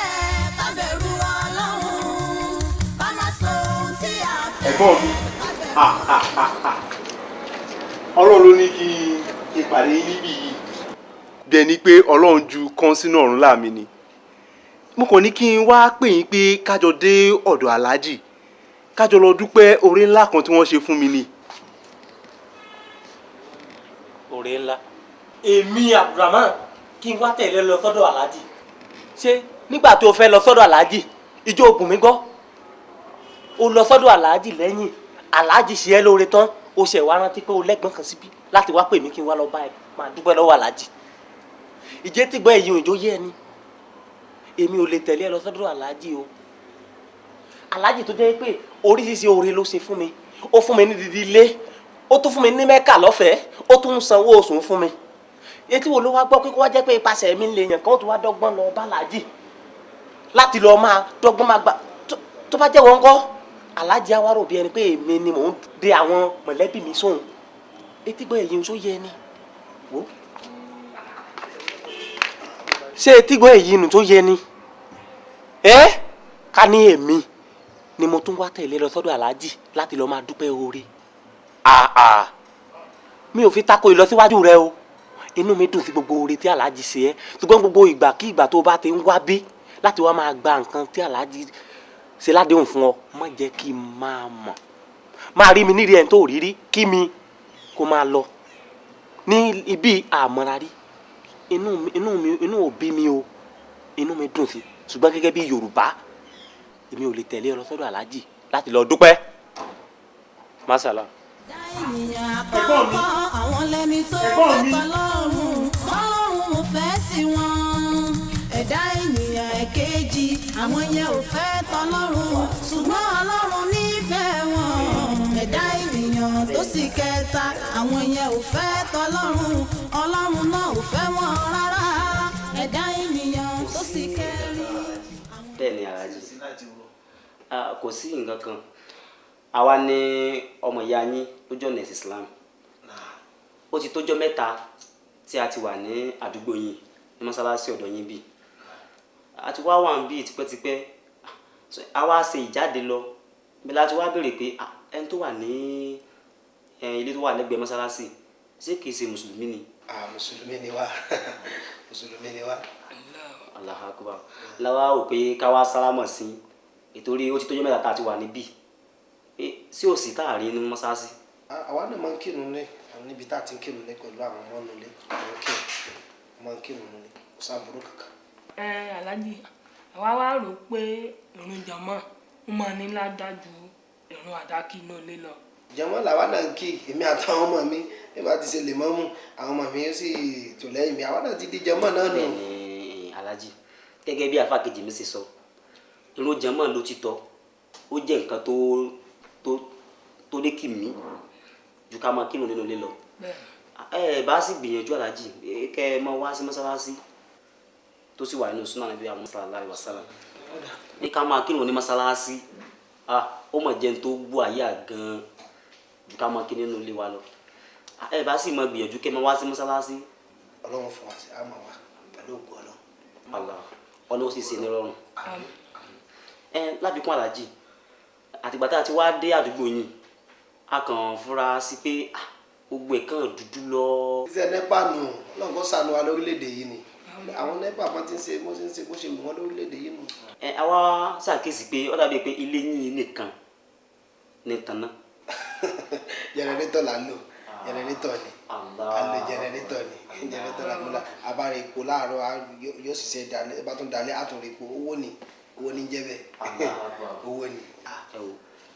ká bẹ̀rù Ọlọ́run. Ká má sọ ohun tí a fẹ́. Ẹ̀gbọ́n mi Ọlọ́run ló ní kí n pàdé yín níbí yìí. Bẹ́ẹ̀ ni pé Ọlọ́run ju kán sínú ọ̀run láàmì ni. Mo kàn ní kí n wá pè yín pé kájọ dé ọ̀dọ̀ aláàjì kájọ lọ dúpẹ́ oore ńlá kan tí wọ́n ṣe fún mi ni. Oore ńlá. Èmi Abdulrahman kí n wá tẹ̀lé lọ sọ́dọ̀ aláàjì. Ṣé nígbà tó o fẹ́ lọ sọ́dọ̀ aláàjì ìjọ ògùn mi gbọ́? O lọ sọ́dọ̀ aláàjì lẹ́yìn aláàjì ṣe é lóore tán o ṣẹ̀ wá rántí pé o lẹ́gbọ̀n kan síbí láti wá pè mí kí n wá lọ bá ẹ máa dúpẹ́ lọ́wọ́ aláàjì. Ìjẹ́ tí gbọ́ èyí òjò yé ẹni. Èmi ò lè tẹ̀lé ẹ lọ sọ́dọ̀ aláàjì o. Aláàjì tó jẹ́ pé oríṣiríṣi oore ló ṣe fún mi. Ó fún mi ní dídí ilé, ó tún fún mi ní mẹ́kà lọ́fẹ̀ẹ́, ó tún ń sanwó oṣù fún mi. Etí wo ló wá gbọ́ pé kó wá jẹ́ pé ipasẹ̀ mi lè yàn kán tó wá dọ́gbọ́n lọ bá aláàjì láti lọ máa dọ́gbọ́n máa gbà tó bá jẹ́ wọn kọ́ aláàjì awárò bí ẹni pé èmi ni mò ń de àwọn mọ̀lẹ́bí mi sóhun. Etí gbọ́ èyí ń só yẹ ni wò. Ṣé etí gbọ́ èyí nù tó yẹ ni? Ká ní èmi ni mo tún wá tẹ̀lé lọ sọ́dọ̀ aláàjì láti lọ máa dúpẹ́ oore. Mi ò fi tako ìlọsíwájú rẹ o. Inú mi dùn sí gbogbo oore tí aláàjì ṣe ẹ́. Ṣùgbọ́n gbogbo ìgbà kí ìgbà tó bá ti ń wá bí láti wá máa gba nǹkan tí aláàjì ṣe ládéhùn fún ọ, má jẹ́ kí n máa mọ̀. Máa rí mi nídìí ẹni tó rí rí kí mi kó máa lọ. Ní ibi àmọ́ra rí. Inú òbí mi o. Inú mi dùn sí. Ṣùgbọ́n gẹ́gẹ́ bí Yorùbá èmi ò lè tẹ̀lé ọ lọ sọ́dọ̀ aláàjì láti lọ dúpẹ́. Masala. Ẹ̀gbọ́n mi. Àwọn lẹni tó fẹ́ tọ́lọ́run Ọlọ́run ò fẹ́ sí wọn. Ẹ̀dá ènìyàn ẹ̀kejì àwọn yẹn ò fẹ́ tọ́lọ́run ṣùgbọ́n Ọlọ́run nífẹ̀ẹ́ wọn. Ẹ̀dá ènìyàn tó sì kẹta àwọn yẹn ò fẹ́ tọ́lọ́run Ọlọ́run náà ò fẹ́ wọn rárá. Ẹ̀dá ènìyàn tó sì kẹrin. Bẹ́ẹ̀ ni aláàjì. Kò sí nǹkan kan àwa ní ọmọ ìyá yín tó jọ nẹ̀sì Islam ó ti tójọ́ mẹ́ta tí a ti wà ní àdúgbò yín ní mọ́sálásí ọ̀dọ̀ yín bí a ti wá wà ń bí tipẹ́tipẹ́ a wá ṣe ìjáde lọ bí láti wá béèrè pé ẹni tó wà ní ilé tó wà lẹ́gbẹ̀ẹ́ mọ́sálásí ṣé kìí ṣe mùsùlùmí ni. Mùsùlùmí ni wá mùsùlùmí ni wá. Allahu Akbar láwa ò pé ká wá sálámọ̀ sí ìtorí ó ti tójọ́ mẹ́ta tá a ti wà níbí sí òsì táàrí ní mọ́sálásí. Àwa náà máa ń kírun ní níbi tá a ti ń kírun ní pẹ̀lú àwọn ọmọ nílé máa ń kírun ní kò sábúrú kankan. Aláàjì àwa wá rò pé ìrun jàmá ń máa ní ládájú ìrun àdákì náà lé lọ. Jàmá làwa náà ń kí èmi àtàwọn ọmọ mi nígbà tí ṣe lè mọ́ mú àwọn ọmọ mi sì tò lẹ́yìn mi àwa náà ti di jàmá náà nù. Bẹ́ẹ̀ni Aláàjì gẹ́gẹ́ bí àfáà kejì mi ṣe sọ ìrun jàmá ló ti tọ́ ó jẹ́ nǹkan tó lé kì mí ju ká máa kírun nínú ilé lọ. Bá sì gbìyànjú Aláàjì kẹ́ ẹ máa wá sí mọ́sálásí tó sì wà nínú súnà Nàbí sallallahu alaihi wasallam ní ká máa kírun ní mọ́sálásí ó mọ̀ jẹ́ tó gbó àyà gan-an ju ká máa kí nínú ilé wa lọ. Bá sì máa gbìyànjú kẹ́ ẹ máa wá sí mọ́sálásí. Ọlọ́run fún wa sí àmọ́ wa pẹ̀lú ògùn Ọlọ́run. Ọlọ́run sì ṣe ní rọrùn. Láfikún Aláàjì àtìgbà tá a ti wá dé àdúgbò yìí a kàn fura sí pé gbogbo ẹ̀ kàn dúdú lọ. Iṣẹ́ NEPA nù Ọlọ́run kó ṣàánú wa lórílẹ̀‐èdè yìí ni àwọn NEPA máa ti ń ṣe bó ṣe wù wọ́n lórílẹ̀‐èdè yìí nù. Àwa ṣàkíyèsí pé ó dàbí pé ilé yín nìkan ní tanná. Jẹnẹrétọ̀ là ń lò jẹnẹrétọ̀ ni a lò jẹnẹrétọ̀ là ń lò abára epo láàárọ̀ yóò sì ṣe dalẹ̀ bá tún dalẹ̀ àtúnrò epo owó ni jẹ́ bẹ́ẹ̀ owó ni.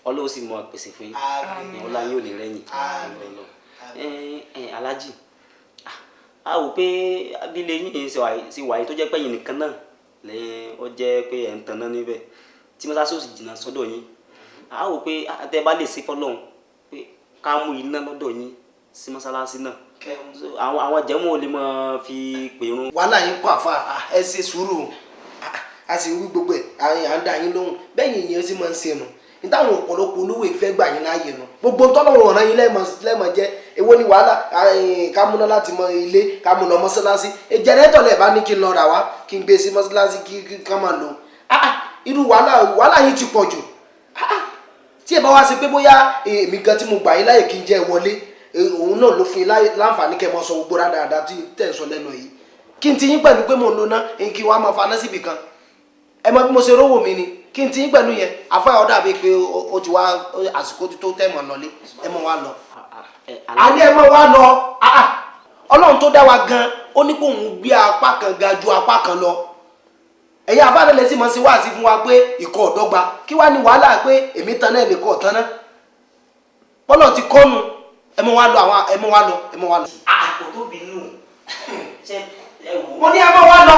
Ọlọ́run sì mọ pèsè fún yín ọlá yín ò ní rẹ́yìn. Aláàjì a wò pé abílẹ̀ yín ṣe wáyé tó jẹ́ pé yín nìkan náà lẹ́yìn ó jẹ́ pé ẹ̀ ń tanná níbẹ̀ tí mọ́sáàsì ò sì jìnnà sọ́dọ̀ yín a wò pé tẹ́ bá lè ṣe fọ́lọ́run pé ká mú iná lọ́dọ̀ yín sí mọ́sálásí náà àwọn jẹ́mú ò lè máa fi pèrún. wàhálà yín kọ́ àfa ẹ ṣe sùúrù a sì wí gbogbo ẹ̀ à ń dá yín lóhùn bẹ́ẹ̀ yìí yẹn sì máa ń ṣe nù nítawọn ọ̀pọ̀lọpọ̀ olówó ìfẹ́ gbà yín láàyè nù gbogbo tọ́lọ́run ọ̀ràn yín lẹ́mọ̀ jẹ́ èwo ni wàhálà kámúná láti mọ ilé kámúná mọ́sálásí jẹnẹrétọ̀ lẹ̀ bá ní kí n lọ rà wá kí n gbé sí mọ́sálásí kí ká máa lò irú wàhálà yín ti pọ̀ jù tí ẹ bá wá sí pé bóyá èmi gan tí mo gbà yín láàyè kí n jẹ́ wọlé òun náà ló fún yín láǹfààní kẹ́ mọ́ sọ gbogbo dáadáa tí tẹ̀ ń sọ lẹ́nu yìí kí n ti yín pẹ̀lú pé mò ń lo ná kí wàá máa faná síbì kan ẹ mọ bí mo ṣe rówó mi ni kí n ti yín pẹ̀lú yẹn àfáà ọ̀dà bíi pé ó ti wá àsìkò tó tẹ̀ mọ̀ lọ́lé ẹ mọ̀ wá lọ. àní ẹ mọ̀ wá lọ Ọlọ́run tó dá wa gan ó ní kó òun gbé apá kan ga ju apá kan lọ ẹ̀yin àbádẹ́lẹ̀ sì mọ̀ sí wáàsí fún wa pé ìkọ̀ ọ̀dọ́gba kí wá ní wàhálà pé èmi tan náà lè kọ̀ ọ̀tán náà bọ́lọ̀ ti kọ́nu ẹ mọ̀ wá lọ ẹ mọ̀ wá lọ. kò tó bínú mo ní ẹ mọ̀ wá lọ.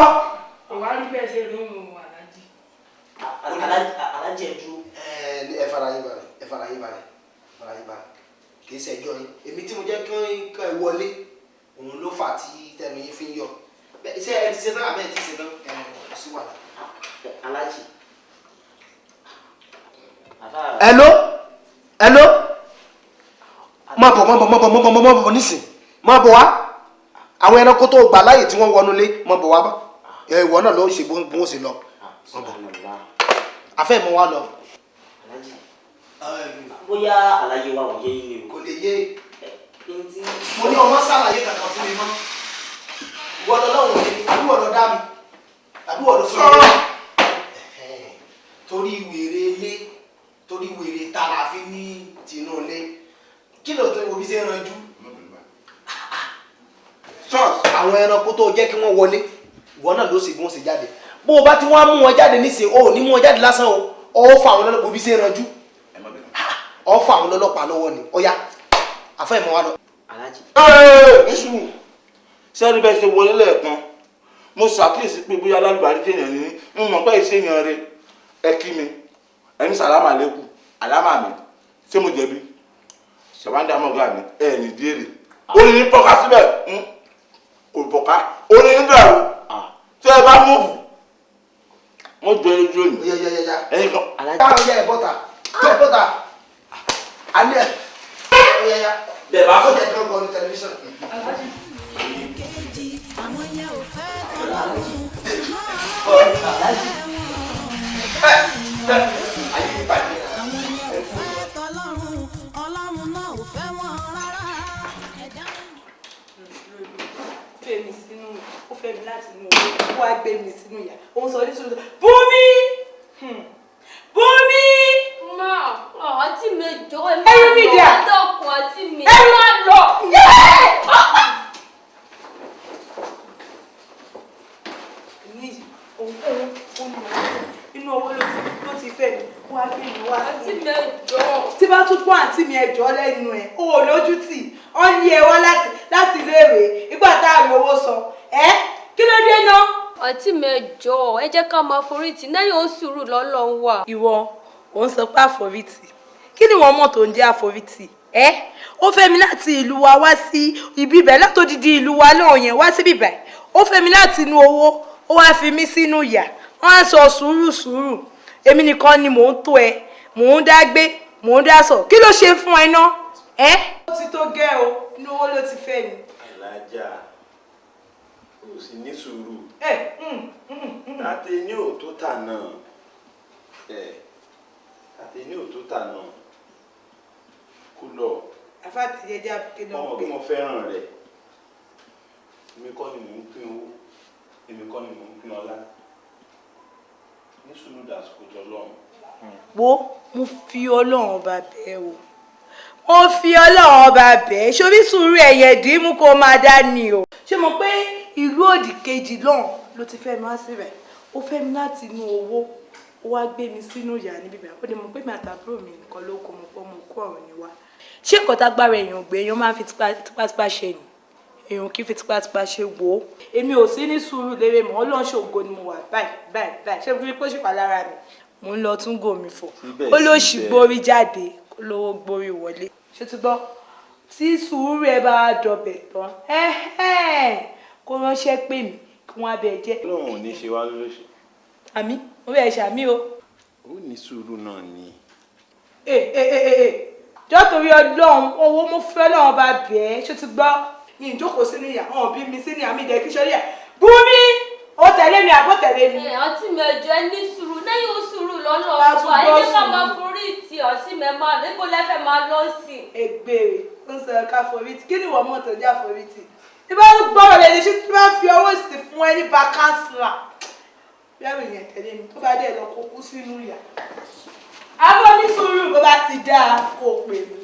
ọ̀wá rí bẹ́ẹ̀ ṣe ló ń wọ Aláàjì ẹ dúró. ẹ fara yín balẹ̀ kì í ṣẹjọ́ yín èmi tí mo jẹ́ kí ẹ wọlé òun ló fà tí tẹnu yín fi ń yọ ṣé ẹ ti ṣe tán àbẹ́ ẹ ti ṣe tán ẹ sí wàhálà. Aláàjì. hello má bọ̀ nísìn má bọ̀ wá àwọn ẹranko tó gbà láàyè tí wọ́n wọnú lé má bọ̀ wá bá ìwọ náà ló ṣe bó ń ṣe lọ afẹ́ mọ́ wa lọ. bóyá àlàyé wa ò yé yín ni o. kò lè yé mo ní ọmọ sàlàyé kankan fún mi mọ́ ìwọ lọ lọ́wọ́ mi àbúrò lọ dá mi àbúrò lọ fún mi. torí wèrè ta la fi ní tinú ilé kí ló tó ibi ṣe ń ranjú. àwọn ẹranko tó jẹ́ kí wọ́n wọlé ìwọ náà ló sì bí wọ́n ṣe jáde bó o bá ti wá mú wọn jáde nísìnyí o ò ní mú wọn jáde lásán o ọ fà àwọn ọlọ́pàá òbí ṣe ranjú ọ fà àwọn ọlọ́pàá lọ́wọ́ ni ọ̀ya àfẹ́ ìmọ̀ wa lọ. Aláàjì. èṣù sẹ́ni bẹ́ẹ̀ ṣe wọlé lẹ́ẹ̀kan mo ṣàkíyèsí pé bóyá alábàárí kéèyàn ní ń mọ̀ pé ìṣèyàn rẹ ẹ kí mi ẹni sàlámà lẹ́kù àlámà mi ṣé mo jẹ̀bi ṣàwádìí àmọ́gá mi ẹ̀ ní díèrè ó ní pọ́ká síbẹ̀ kò pọ́ká ó ní bẹ̀rù tí ẹ bá múùfù mo jọ ojú òyìn. ẹyin kan. alájà ẹ bọ́tà. alẹ́ ọ̀yẹ̀yà bẹ́ẹ̀ bá ó jẹ́ tó ń kọ́ ní tẹlifíṣàn. àwọn yẹn ò fẹ́ tọ́lọ́run ọlọ́run náà ò fẹ́ wọn rárá. fẹ́ mi sínú ó fẹ́ mi láti inú owó ó wá gbé mi sínú ìyá òun sọ nítorí Bùnmi Bùnmi. àti mi jọ ẹ ẹrú mi dà dọkùn àti mi ẹrú máa lọ. inú owó ló ti fẹ́ mi wá gbé mi wá. àti mi jọ. tí bá tún gbọ́ àǹtí mi ẹjọ́ lẹ́nu ẹ̀ o ò lójú tì ọ́ ní ẹ wá láti iléèwé ìgbà tá a rí owó sọ ẹ́ kí ló dé náà. àti mi jọ ẹ jẹ́ ká máa forí tì lẹ́yìn ó sùúrù lọ́lọ́run wà. ìwọ ò ń sọ pé àforítì kí ni wọn mọ̀ tó ń jẹ́ àforítì ẹ́ ó fẹ́ mi láti ìlú wa wá sí ibi ibẹ̀ látòdìdí ìlú wa náà yẹn wá síbí ibẹ̀ ó fẹ́ mi láti inú owó ó wá fi mí sínú ìyà wọ́n á sọ sùúrù èmi nìkan ni mò ń tó ẹ mò ń dá gbé mò ń dá sọ kí ló ṣe fún ẹ náà ẹ. ó ti tó gẹ́ o inú owó ló ti fẹ́ mi. alájà o sì ní sùúrù tàtẹ ní òtó tà náà tàtẹ ní òtó tà náà kú lọ. afátẹ̀jẹ̀jẹ̀ àbùké náà ọmọ bí mo fẹ́ràn rẹ̀ èmi kọ́ ni mò ń pín owó èmi kọ́ ni mò ń pín ọlá ní sùúrù dàsìkò jọ lọ́run. wo mo fi ọlọ́run ọba bẹ́ẹ̀ o mo fi ọlọ́run ọba bẹ́ẹ̀ sórí sùúrù ẹ̀yẹ̀ dìímú kó máa dá ni o. ṣé mo pé ìlú òdì kejì lọ́hùn ló ti fẹ́ mi wá síbẹ̀ ó fẹ́ mi láti inú owó ó wá gbé mi sínú ìyá níbí bẹ́ẹ̀ ó ní mo pé mi àtàbúrò mi nìkan ló kó mo pọ́ mo kó ọ̀rọ̀ ni wá. ṣé nǹkan tágbára èèyàn gbé èèyàn máa ń fi tipátipá ṣe ni èèyàn kì í fi tipátipá ṣe wò ó èmi ò sí ní sùúrù lérè mọ́ ọlọ́run ṣògo ni mo wà báyìí ṣé fi kó ṣe pa lára mi mo ń lọ tún gòmí fò ó ló ṣì gbórí jáde kó lówó gbórí wọlé ṣé ti gbọ́ tí sùúrù ẹ bá dọbẹ̀ tán kó ránṣẹ́ pè mí kí wọ́n abẹ jẹ́. ọlọ́run ò ní ṣe wá lóṣù. àmì mo bẹ̀ ṣàmì o. ó ní sùúrù náà ni. jọ́ torí ọlọ́run owó mo fẹ́ lọ́wọ́ bá bẹ̀ẹ́ ṣé ti gbọ́ mi ìjókòó sínú ìyá hàn bí mi sínú àmì ìdẹ́kí sọ́rí ẹ̀ Bùnmi ó tẹ̀lé mi àbó tẹ̀lé mi. àti mi ẹjọ ẹ ní sùúrù lẹ́yìn ó sùúrù lọ́nà ọ̀pọ̀ ayé ká máa forí tì ọtí mi máa níbo lẹ́fẹ̀ẹ́ máa lọ sí. ègbèrè ń sọ ká forí tì kí ni ìwọ mọ̀ tó jẹ́ àforí tì tí bá ń gbọ́rọ̀ lẹ́ni ṣé tí bá fi owó sì fún ẹ ní bákánsìlà bẹ́ẹ̀ yẹn tẹ̀lé mi tó bá dé lọ kó kú sínú ìyá. abọ́ ní sùúrù bó bá ti dáa kó pè mí.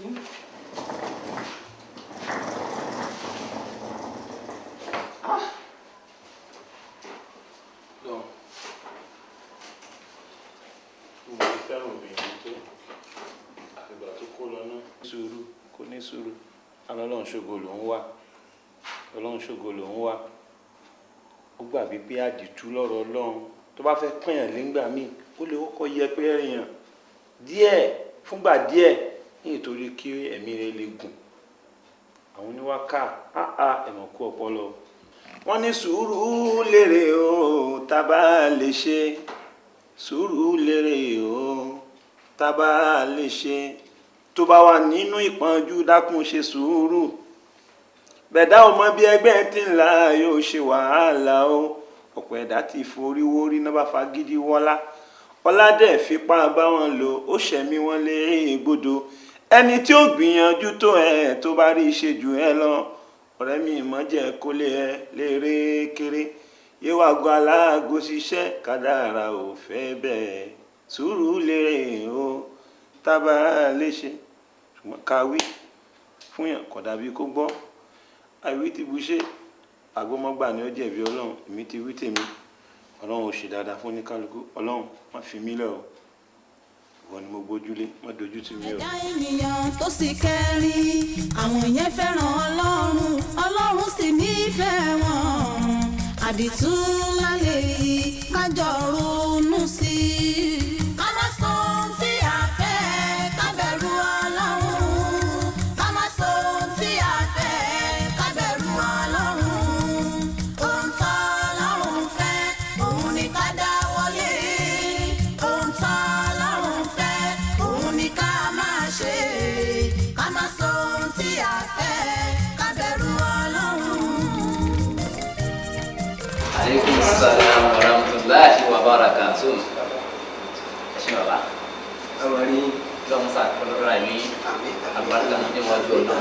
ní sùúrù ọlọ́run ṣògo ló ń wá ọlọ́run ṣògo ló ń wá ó gbà wípé àdìtú lọ́rọ̀ ọlọ́run tó bá fẹ́ pẹ̀yàn nígbà míì ó lè kọ́kọ́ yẹ pé èèyàn díẹ̀ fúngbà díẹ̀ nítorí kí ẹ̀mí rẹ̀ lè gùn àwọn oníwákà ẹ̀mọ̀ kú ọpọlọ wọ́n ní sùúrù lérè o tábà lè ṣe sùúrù lérè o tábà lè ṣe tó bá wà nínú ìpọ́njú dákun ṣe sùúrù bẹ̀dá ò mọ bí ẹgbẹ́ tí ń la yóò ṣe wàhálà o ọ̀pọ̀ ẹ̀dá ti forí wórí náà bá fagídí wọ́lá ọládẹ̀ fipá bá wọn lò ó ṣẹ̀mí wọn lé gbódò ẹni tí ó gbìyànjú tó ẹ tó bá rí ṣe jù ẹ lọ ọ̀rẹ́ mi ìmọ̀jẹ̀ kó lé ẹ lérè kéré yíwá gọ aláàgó ṣiṣẹ́ kádàrá ò fẹ́ bẹ́ẹ̀ sùúrù lérè o tábà lè ṣe ṣùgbọ́n kàwé fún yàn kò dàbí kó gbọ́ àìwí ti bu ṣe àgbọ́mọ́gbà ni ó jẹ̀bi ọlọ́run èmi ti wí tèmi ọlọ́run ò ṣe dáadáa fún oníkálukú ọlọ́run má fi mí lẹ̀ o ìwọ ni mo gbójúlé má dojú tì mí o. ẹ̀dá ènìyàn tó sì kẹ́rin àwọn yẹn fẹ́ràn ọlọ́run ọlọ́run sì nífẹ̀ẹ́ wọn àdìtú lálẹ́ yìí kájọ ronú sí i ká má sọ ohun tí a fẹ́ ká bẹ̀rù ọlọ́run ká má sọ ohun tí a fẹ́ ká bẹ̀rù ọlọ́run ohun tó ọlọ́run fẹ́ òun ni ká dáwọ́lé ohun tó ọlọ́run fẹ́ òun ni ká máa ṣe. Aleykum salaam wa rahmatulahi wa barakatuh. Ẹ ṣé bàbá. àwọn àrí Lọ́mú sàkólóra ní àgbàdàn níwájú ọ̀nà.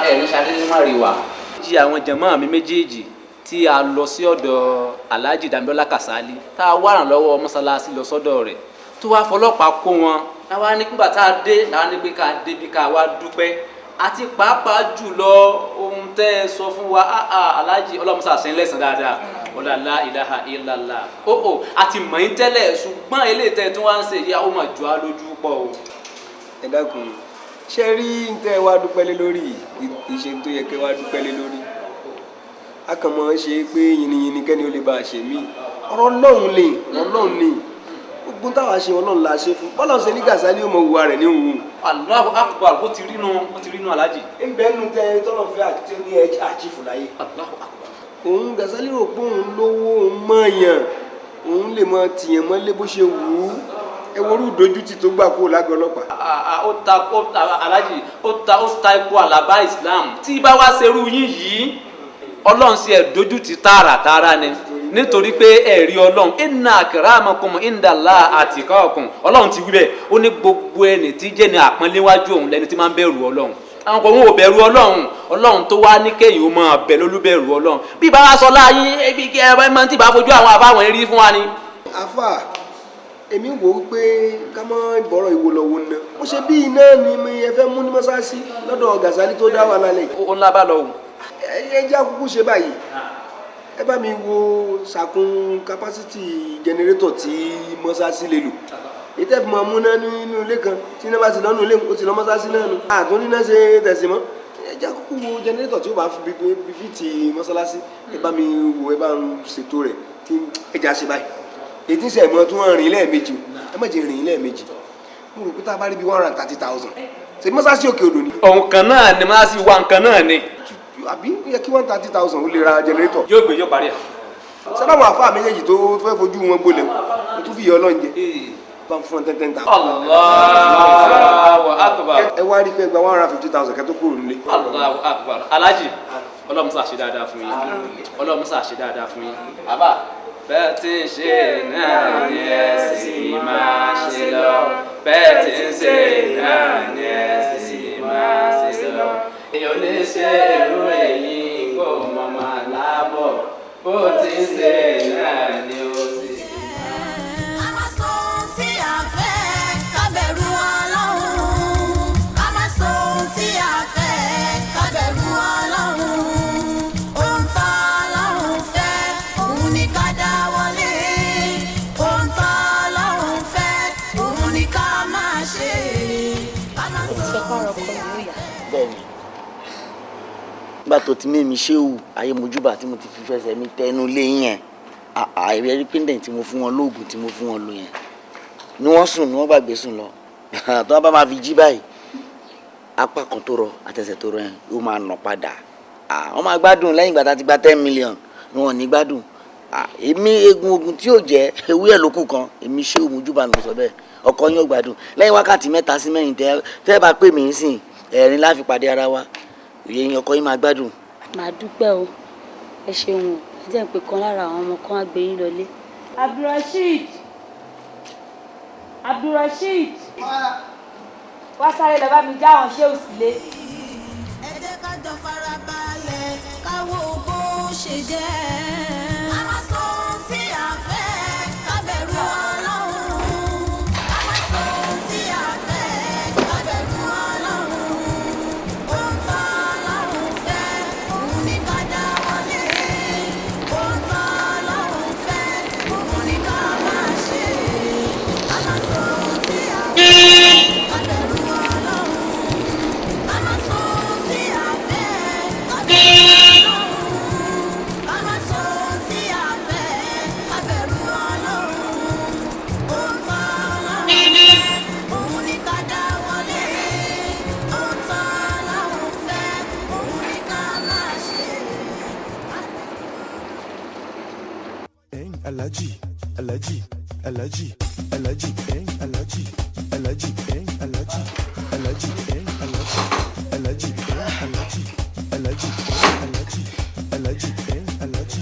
Ẹ̀mí ṣadé má rí wa. Ṣé àwọn jàmáà mi méjèèjì tí a lọ sí ọ̀dọ̀ Alhaji Dambiola Kasali tá a wá ràn lọ́wọ́ mọ́sálásí lọ sọ́dọ̀ rẹ̀ tó wá fọlọ́pàá kó wọn. Àwa ní nígbà tá a dé làwọn ní pé ká débi ká wá dúpẹ́ àti pàápàá jùlọ ohun tẹ́ ẹ sọ fún wa Alhaji ọlọ́mùsà sẹ́yìn lẹ́sàn dáadáa la ilaha illallah àti mọ̀yìn tẹ́lẹ̀ ṣùgbọ́n eléyìí tẹ́ ẹ tún wá ń ṣe ìyá ó mà jù á lójú pọ̀ o. ẹ dákun ṣe rí ń tẹ́ wá dúpẹ́ lé lórí ìṣe tó yẹ kẹ́ wá dúpẹ́ lé lórí a kàn mọ́ ṣe pé yìnyín kẹ́ni ó lè bá a ṣe mí ọ̀rọ̀ Ọlọ́run ni gbogbo táwa ṣe Ọlọ́run la ṣe fún bọ́lá ṣe ní Kasali ó mọ òwúwa rẹ̀ ní òun. Allahu akbar bó ti rí nu Alhaji. ń bẹ́ẹ̀ nu tẹ tọ́lọ̀ fẹ́ àti ní àjífù láyé. Allahu akbar. òun Kasali rò pé òun lówó òun mọ̀ọ́yàn òun lè mọ tìyàn mọ́lé bó ṣe wù ú ẹ worú ìdójútì tó gbà kó lágọ̀ ọlọ́pàá. Alhaji ó ta ipò àlàbá Islam tí bá wá ṣerú yín yìí Ọlọ́run sí ẹ̀ dójútì tààràtààrà ni nítorí pé ẹ̀rí Ọlọ́run inna akramakum indallahi atqakum Ọlọ́run ti wí bẹ́ẹ̀ ó ní gbogbo ẹni tí jẹ́ ní àpọ́nléwájú òun lẹ́ni tí máa ń bẹ̀rù Ọlọ́run àwọn kan wọn ò bẹ̀rù Ọlọ́run tó wá ní kéyìn ó máa bẹ̀ lólúbẹ̀rù Ọlọ́run bí bá wá sọ láàyè ebi kí ẹ máa ti bá fojú àwọn àbáwọn rí fún wa ni. àfà èmi wò ó pé ká má bọ̀rọ̀ ìwò lọ́wọ́ ná mo ṣe bí iná ni ẹ fẹ́ mú ní mọ́sáàsì lọ́dọ̀ Kasali tó dá wà lálẹ́. ó ńlá bá lọ wò. ẹ jẹ́ àkókò ṣe báyìí ẹ bá mi wo sàkún capacity generator tí mọ́sáàsì lè lò ètò ẹ̀fọ́ máa múná nínú ilé kan tí iná bá ti lọ́nu ilé ó ti lọ mọ́sáàsì náà nù àtún níná ṣe tẹ̀sí mọ́ ẹ jẹ́ àkókò wo generator tí ó bá fi bí ti mọ́sálásí ẹ bá mi wo ẹ bá ń ṣètò rẹ̀ kí ẹ jà ṣe báyìí èyí tí ń sẹ̀mọ́ tí wọ́n rìn lẹ́ẹ̀mejì ẹ má jẹ́ rìn lẹ́ẹ̀mejì mo rò pé tá a bá rí bí 130,000 ṣe mọ́sáàsì òkè odò ni. ọ̀hún kan náà ni mọ́sáàsì wa nǹkan náà ni. àbí ó yẹ kí 130,000 ó lè ra generator. yóò gbé yóò parí ẹ̀. sábà wọn àfáà méjèèjì tó fẹ́ fojú wọn gbolẹ̀ o tún fi yọ ọlọ́run jẹ bá ń fún ọ 10,000. Allahu akbar. ẹ wá rí pé gba 150,000 kẹ́tọ́ kúrò nílé. Allahu akbar. Alhaji Ọlọ́run ṣá ṣe dáadáa fún yín Ọlọ́run ṣá ṣe dáadáa fún yín. àbá bẹ́ẹ̀ tí ń ṣe náà ni ẹ sì máa ṣe lọ bẹ́ẹ̀ tí ń ṣe náà ni ẹ sì máa ṣe lọ. èèyàn lè ṣe èrò èyí kó mọ̀mọ́ lábọ̀ bó ti ń ṣe náà ni ó sì. nígbà tó ti mímí ṣéwù ayé mojúbà tí mo ti fi fẹsẹ̀ mi tẹnu lé yẹn àìrí píndẹ̀ tí mo fún wọn lóògùn tí mo fún wọn lò yẹn ni wọ́n sùn ni wọ́n bá gbé sùn lọ tó wọ́n bá máa fi jí báyìí apá kan tó rọ àtẹsẹ̀ tó rọ yẹn yóò máa nà padà wọ́n máa gbádùn lẹ́yìn ìgbà tá a ti gba 10 million ni wọ́n ní gbádùn èmi egun ogun tí yóò jẹ́ ewé ẹ̀ lókù kan èmi ṣéwù mojúbà mi sọ bẹ́ẹ̀ ọkọ yín ò gbádùn lẹ́yìn wákàtí 3 sí 4 tẹ́ bá pè mí sìn ẹ̀rín láfi pàdé ara wa òye yín ọkọ yín máa gbádùn. màá dúpẹ́ o ẹ ṣeun o ẹ jẹ́ pé kan lára àwọn ọmọ kan á gbé yín lọlé. Abdulrasheed wá sáré lọ bá mi já àwọn ṣé òsìlé. ẹ jẹ́ ká jọ farabalẹ̀ káwọ́ bó ṣe jẹ́. a máa sọ sí àfẹ́ kábẹ̀rù Ọlọ́run. a máa sọ sí àfẹ́ kábẹ̀rù Ọlọ́run. ohun tó Ọlọ́run fẹ́ òun ní ká dáwọ́lé. ohun tó Ọlọ́run fẹ́ òun ní ká máa ṣe. a máa sọ sí àfẹ́ kábẹ̀rù Ọlọ́run. a máa sọ sí àfẹ́ kábẹ̀rù Ọlọ́run. a máa sọ sí àfẹ́ kábẹ̀rù Ọlọ́run. ohun tó Ọlọ́run fẹ́ òun ní ká dáwọ́lé. ohun tó Ọlọ́run fẹ́ òun ní ká máa ṣe. Alhaji, Alhaji, Alhaji, Alhaji, Alhaji, Alhaji, Alhaji, Alhaji, Alhaji, Alhaji, Alhaji, Alhaji, Alhaji, Alhaji, Alhaji,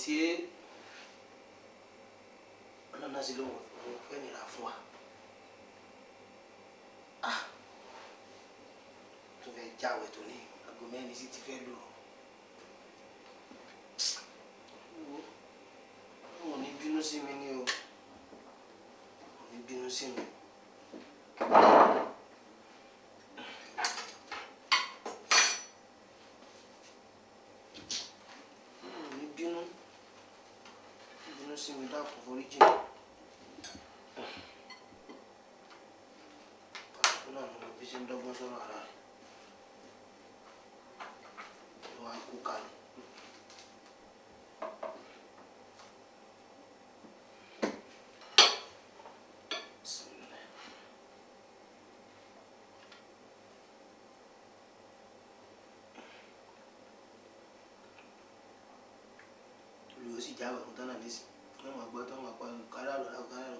ṣe é ọlọ́run náà sì lóun fẹ́ nira fún wa tó fẹ́ jáwé tó ní aago mẹ́rin sí ti fẹ́ lò ó ní bínú sí mi ní o ò ní bínú sí mi. Sí mi dákun foríjì náà ni mo fi ṣe ń dọ́gbọ́n sọ̀rọ̀ ara rẹ̀ ló wá kú kalẹ̀. olùyọ sì jáwé fún tánà nísìn wọ́n máa gbọ́ tó máa pa káràlù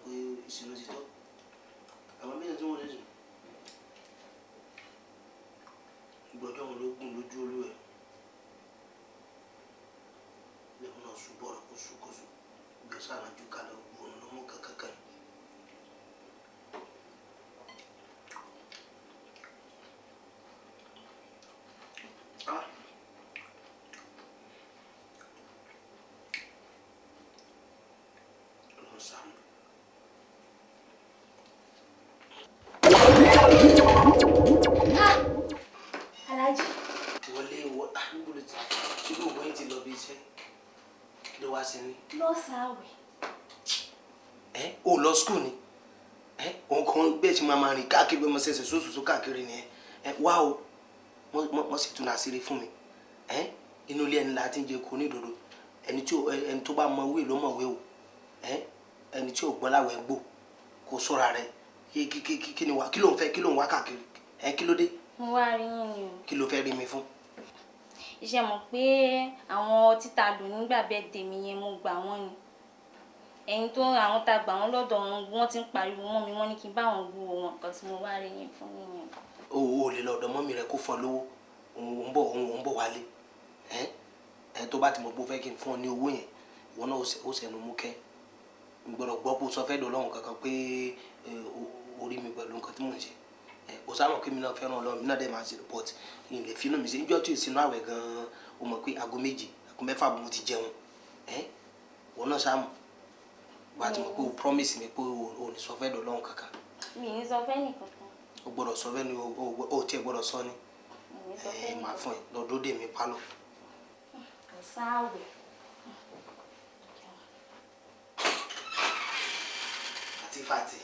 pé ìsinú ti tọ́ àwọn méjì tí wọ́n lè sùn gbọ́dọ̀ wọn ló gùn lójú olú ẹ̀ lẹ́wọ̀n náà sùn bọ̀rọ̀ kó sùn gbèsè ànájú kalẹ̀ ògbóni ló mú kankan. Alhaji. wọlé níbo ló ti ṣe ló wọ́n ti lọ bí iṣẹ́ kí ló wá sí ni. lọ́sàáwẹ̀. Ó lọ skul ni òun kan bẹ́ẹ̀ ṣe máa rìn káàkiri bí ọmọ ṣẹ̀ṣẹ̀ sóṣooṣo káàkiri ni wá o wọ́n sì tún àṣírí fún mi inú ilé ẹni la ti ń jẹ kó ní ìdodo ẹni tó bá mọ wíì ló mọ̀ wé o ẹni tí ò gbọ́ láwẹ̀ gbò kó sọ́ra rẹ̀ kí ló ń fẹ́ kí ló ń wá káàkiri kí ló dé. mo wá rí yín ni o. kí ló fẹ́ rí mi fún. iṣẹ́ mọ̀ pé àwọn títa lò nígbà bẹ́ẹ̀ tèmi yẹn mo gbà wọ́n ni ẹ̀yin tó àwọn tá gbà wọ́n lọ́dọ̀ wọn ti ń pariwo mọ́ mi wọ́n ní kí n bá wọn gbowó wọn nǹkan tí mo wá rí yín fún yín. o ò lè lọ́dọ̀ mọ́mì rẹ kó fún ọ lówó òun bọ̀ wálé tó bá ti mọ̀ pé ó fẹ́ kí n fún ọ ní owó yẹn ìwọ náà ó sẹnu mú kẹ́ gbọ́dọ̀ gbọ́ pé o sọ fẹ́ dọ̀ lọ́hùn kankan pé orí mi pẹ̀lú nǹkan tí mò ń ṣe o sáà mọ̀ pé mi náà fẹ́ràn Ọlọ́run mi náà dẹ̀ máa ṣe report ìyìn lè finú mi ṣe níjọ́ tí ìsinú àwẹ̀ gan-an o mọ̀ pé aago 2 aago 6 mo ti jẹun ìwọ náà sáà mọ̀ wà á ti mọ̀ pé o promise mi pé o ní sọ fẹ́ dọ̀ lọ́hùn kankan. mi ní sọ fẹ́ nìkankan. o gbọ́dọ̀ sọ fẹ́ ni o tiẹ̀ gbọ́dọ̀ sọ ni máa fún ẹ lọ́dọ̀ dè mí pálọ̀. ọ̀sáwẹ̀. Fati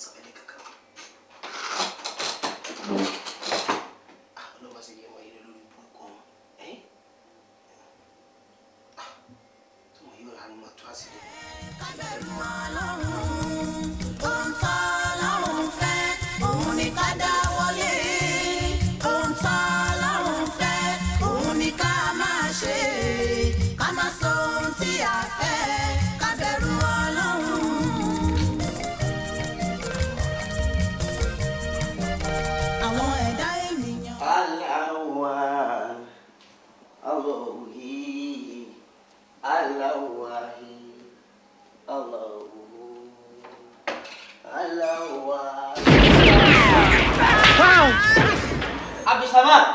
sọ ẹni kankan ọlọ́ba sì yẹ wọ́n yẹ lórí burúkú wọn tí wọ́n yóò hàn mọ́ tó àṣírí. kábẹ́rù Ọlọ́run ohun tó Ọlọ́run fẹ́ òun ni ká dá wọlé ohun tó Ọlọ́run fẹ́ òun ni ká máa ṣe ká má sọ ohun tí a fẹ́ kábẹ́rù Ọlọ́run. àwọn ẹ̀dá ènìyàn. aláwa alọ́hì aláwàhì aláwò aláwa. Abdulsamad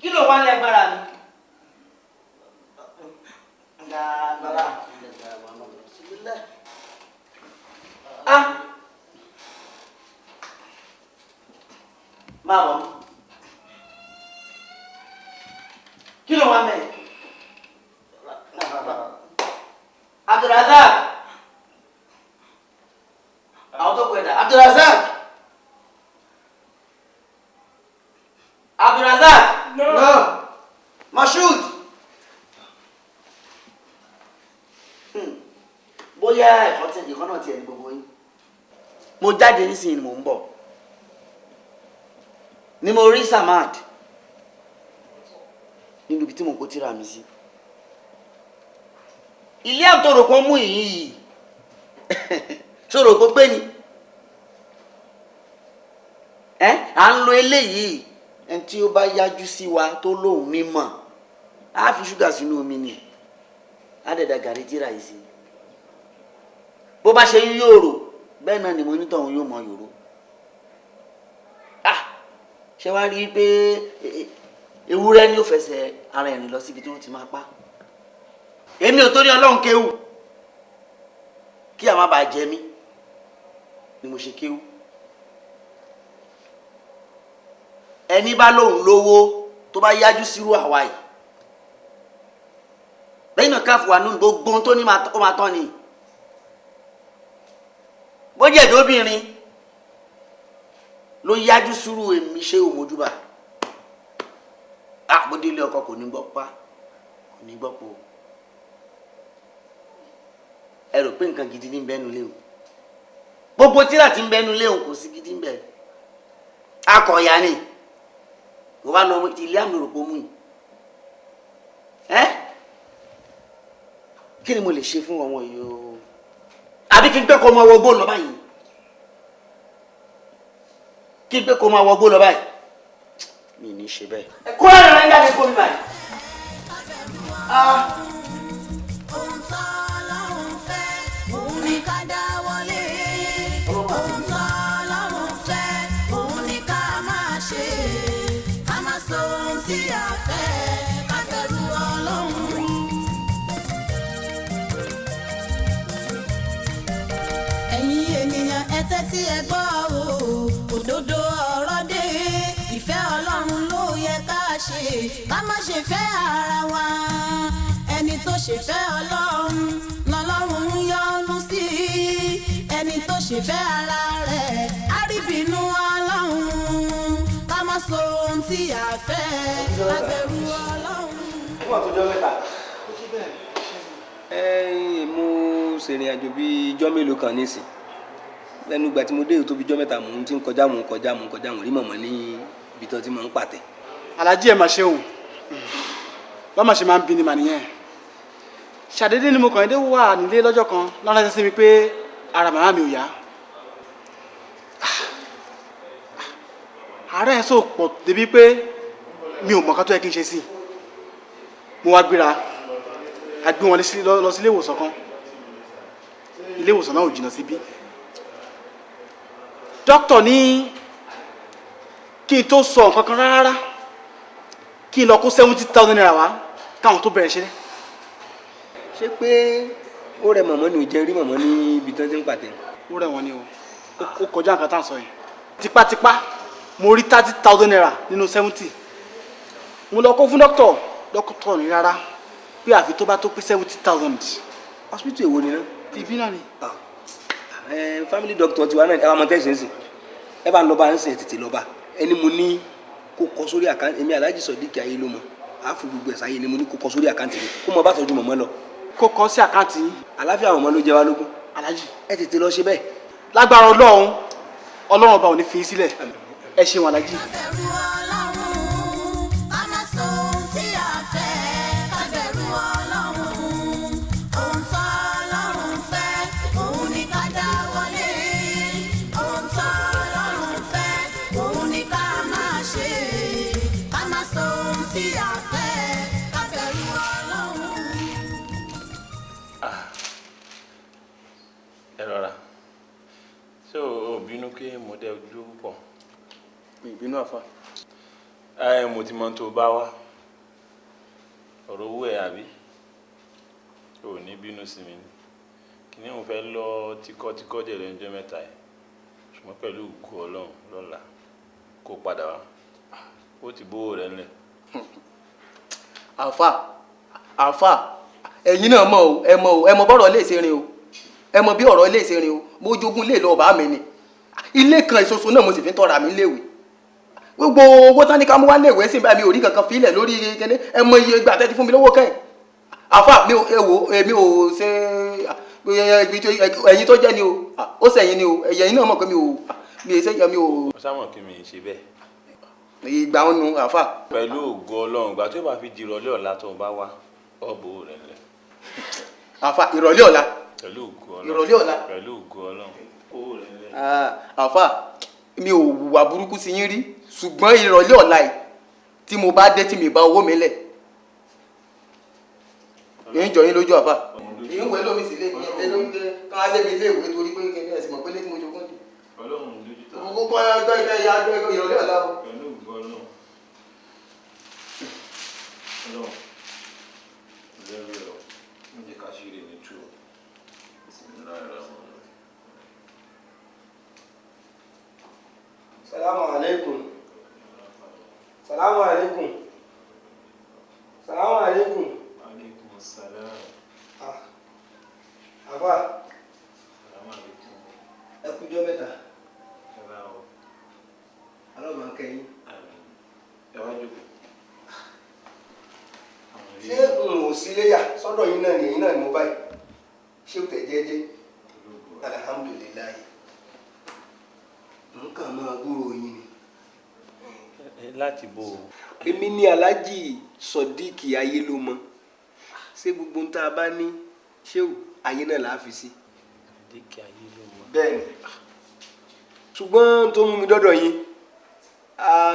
kí ló wá ní agbára mi. Máa bọ̀ mí. Kí ló wá mẹ́? Abdulrazak. Àwọn tó kọ ẹ̀dá. Abdulrazak. Abdulrazak. No. Mashood. Bóyá ẹ̀kọ́ náà tiẹ̀ ní gbogbo yín. Mo jáde nísìnyí ni mò ń bọ̀. Ni mo rí Samad nínú ibi tí mo kó tírà mi sí. Ilé àtọ̀rọ̀ kan mú yìí sọ̀rọ̀ kó pé ni à ń lo eléyìí ẹni tí ó bá yájú sí wa tó lóun mímọ̀ á fi ṣúgà sínú omi ni adẹ̀dà gàrí tíra yìí sí bó bá ṣe ń yòrò bẹ́ẹ̀ náà ni mo ní tọ̀hún yóò mọ yòrò ṣé wàá rí i pé ewúrẹ́ ni ó fẹsẹ̀ ara ẹ̀rìn lọ síbi tí wọ́n ti máa pa èmi ò torí ọlọ́run kéwù kí a má bàa jẹ mí ni mo ṣe kéwù ẹni bá lóun lówó tó bá yájú sírú àwa yìí lẹ́yìn náà káfù wa nínú gbogbo ohun tó ní ó máa tán ni bó jẹ́ ìdóbìnrin ló yájú sírú èmi ṣé òmójúbà bóde ilé ọkọ kò ní gbọ́ pa kò ní gbọ́ po ẹ rò pé nǹkan gidi ní bẹ́nu lé o gbogbo tíra tí ń bẹ́nu lé o kò sí gidi ń bẹ akọ̀ọ̀yà ni kò wá lọ ilé àmì rò pé mú yìí kí ni mo lè ṣe fún ọmọ yìí o àbí kí n pẹ́ kó máa wọgbó lọ báyìí kí n pẹ́ kó máa wọgbó lọ báyìí mi ní ṣe bẹ́ẹ̀. kó ẹ̀rọ rẹ̀ ń jáde kó mi báyìí. ohun tó Ọlọ́run fẹ́ òun ni ká dáwọ́lé ohun tó Ọlọ́run fẹ́ òun ni ká máa ṣe ká má sọ ohun tí a fẹ́ ká bẹ̀rù Ọlọ́run. ẹ̀yin ènìyàn ẹ tẹ́tí ẹ gbọ́ òdodo ọ̀rọ̀ dé ìfẹ́ Ọlọ́run ló yẹ ká ṣe ká má ṣe fẹ́ ara wa ẹni tó ṣe fẹ́ Ọlọ́run lọ́lọ́run ń yọ́nú sí ẹni tó ṣe fẹ́ ara rẹ̀ á rí bínú Ọlọ́run ká má sọ ohun tí a fẹ́ ká bẹ̀rù Ọlọ́run. wọ́n tó jọ mẹ́ta. mo ṣèrìn àjò bíi ijọ́ mélòó kan nísìn lẹ́nu ìgbà tí mo dé ètò bíi ijọ́ mẹ́ta mò ń ti ń kọjá mò ń rí mọ̀mọ́ ní ibi tó ti mọ̀ ń pàtẹ. alájí ẹ̀ máa ṣeun bá máa ṣe máa ń bí ni mà nìyẹn ṣàdédé ni mo kàn dé wà nílé lọ́jọ́ kan lọ́nà ṣe sí mi pé ara màmá mi ò yá àárẹ̀ ẹ̀ sọ pọ̀ débi pé mi ò mọ̀ ká tó yẹ kí n ṣe sí mo wá gbéra a gbé wọn lọ sí ilé ìwòsàn kan ilé ìwòsàn náà ò jìnnà síbí dókítà ní kí n tó sọ nǹkan kan rárá kí n lọ kó 70,000 naira wá káwọn tó bẹ̀rẹ̀ ṣe. ṣé pé ó rẹ mọ̀mọ́ ni ò jẹ́ rí mọ̀mọ́ ní ibi tó ti ń pàtẹ. ó rẹ wọn ni o ó kọjá nǹkan tá à ń sọ yìí tipátipá mo rí 30,000 naira nínú 70 mo lọ kó fún dókítà ní rárá pé àfi tó bá tó pé 70,000. hospital èwo ni náà. ibi náà ni. family doctor tiwa náà ẹ wá mọ tẹ́sí ń sìn ẹ bá ń lọ bá ń sìn ẹ tètè lọ bá ẹni mo ní kó kọ sórí àkáǹtì èmi Alhaji Sodiq ayé ló mọ àáfù gbogbo ẹ̀ sáyé ni mo ní kó kọ sórí àkáǹtì mi kó mọ bá tọ́jú mọ̀mọ́ lọ. kó kọ sí àkáǹtì yín. àláfíà mọ̀mọ́ ló jẹ wá lógún. Alhaji ẹ tètè lọ ṣe bẹ́ẹ̀. lágbára Ọlọ́run ọba ò ní fi í sílẹ̀ ẹ ṣeun Alhaji. pé mo dẹ ojú púpọ̀. ìbínú àfa. Mo ti mọ tó bá wá ọ̀rọ̀ owó ẹ̀ àbí ò ní bínú sí mi ni kí ni mo fẹ́ lọ tíkọ́tíkọ́ dẹ̀ lẹ́jọ́ mẹ́ta ẹ̀ ṣùgbọ́n pẹ̀lú òkú Ọlọ́run lọ́la kó padà wá ó ti bówó rẹ̀ ńlẹ̀. àfa ẹ̀yin náà mọ̀ o ẹ mọ̀ bọ́rọ̀ lè ṣe rin o ẹ mọ̀ bí ọ̀rọ̀ lè ṣe rin o mo jogún lè lọ bá mi ni ilé kan ìṣoṣo náà mo sì fi ń tọ́ra mi léwe gbogbo owó tán ní ká mú wá léwe sí báyìí mi ò rí kankan fílẹ̀ lórí kẹ́ni ẹ mọ̀ iye ìgbà tẹ́tí fún mi lówó kẹ́yìn àfa mi ò ṣe ẹ̀yin tó jẹ́ ni o ó sẹ̀yìn ni o ẹ̀yìn náà mọ̀ pé mi ò ṣe yẹ mi ò. mo sáwọn kí mi ì ṣe bẹ́ẹ̀. ìgbà wọn nu àfa. pẹ̀lú ògo Ọlọ́run ìgbà tó bá fi di ìrọ̀lẹ́ ọ̀la tó bá wá ọ̀bọ̀ rẹ̀ lẹ̀. àfa ìrọ̀lẹ́ ọ̀la. pẹ̀lú ògo Ọlọ́run ìrọ̀lẹ́ ọ̀la. pẹ̀lú ògo Ọlọ́run ọ̀bọ̀ rẹ̀ lẹ̀. àfa mi ò wà burúkú sí yín rí ṣùgbọ́n ìrọ̀lẹ́ ọ̀la yìí tí mo bá dé tí mi bá owó mi lẹ̀ èyí ń jọ yín lójú àfà èyí ń wẹ̀ lómi sílé ká lé mi ilé ìwé torí pé kí ẹ sì mọ̀ pé létí mo jogún jù. Ọlọ́run lójú tó. gbogbo ọjọ́ ìfẹ́ ya ìrọ̀lẹ́ ọ̀la o. Pẹ̀lú ògbó Ọlọ́run. Ọlọ́run lẹ́rú ẹ̀rọ ń jẹ́ ká ṣírí ní tú o. Salamu alaikum. Salamu alaikum. Salamu alaikum. Alaikum salam. Àfà. Salamu alaikum. Ẹ kújọ́ mẹ́ta. Salamu. Ọlọ́run máa ń kẹ́yìn. Ẹ wá jókòó. Ṣé n ò sí léyà sọ́dọ̀ yín náà ni ẹ̀yin náà ni mo báyìí? Ṣé o tẹ̀ jẹ́jẹ́? Alhamdulilayi. Nǹkan máa gbúrò yín ni. Láti bò ó. Èmi ni Alhaji Sodiq Ayélómọ. Ṣé gbogbo ń tá a bá ní ṣé o ayé náà là á fi sí? Sodiq Ayélómọ. Bẹ́ẹ̀ni. Ṣùgbọ́n tó mú mi dọ́dọ̀ yín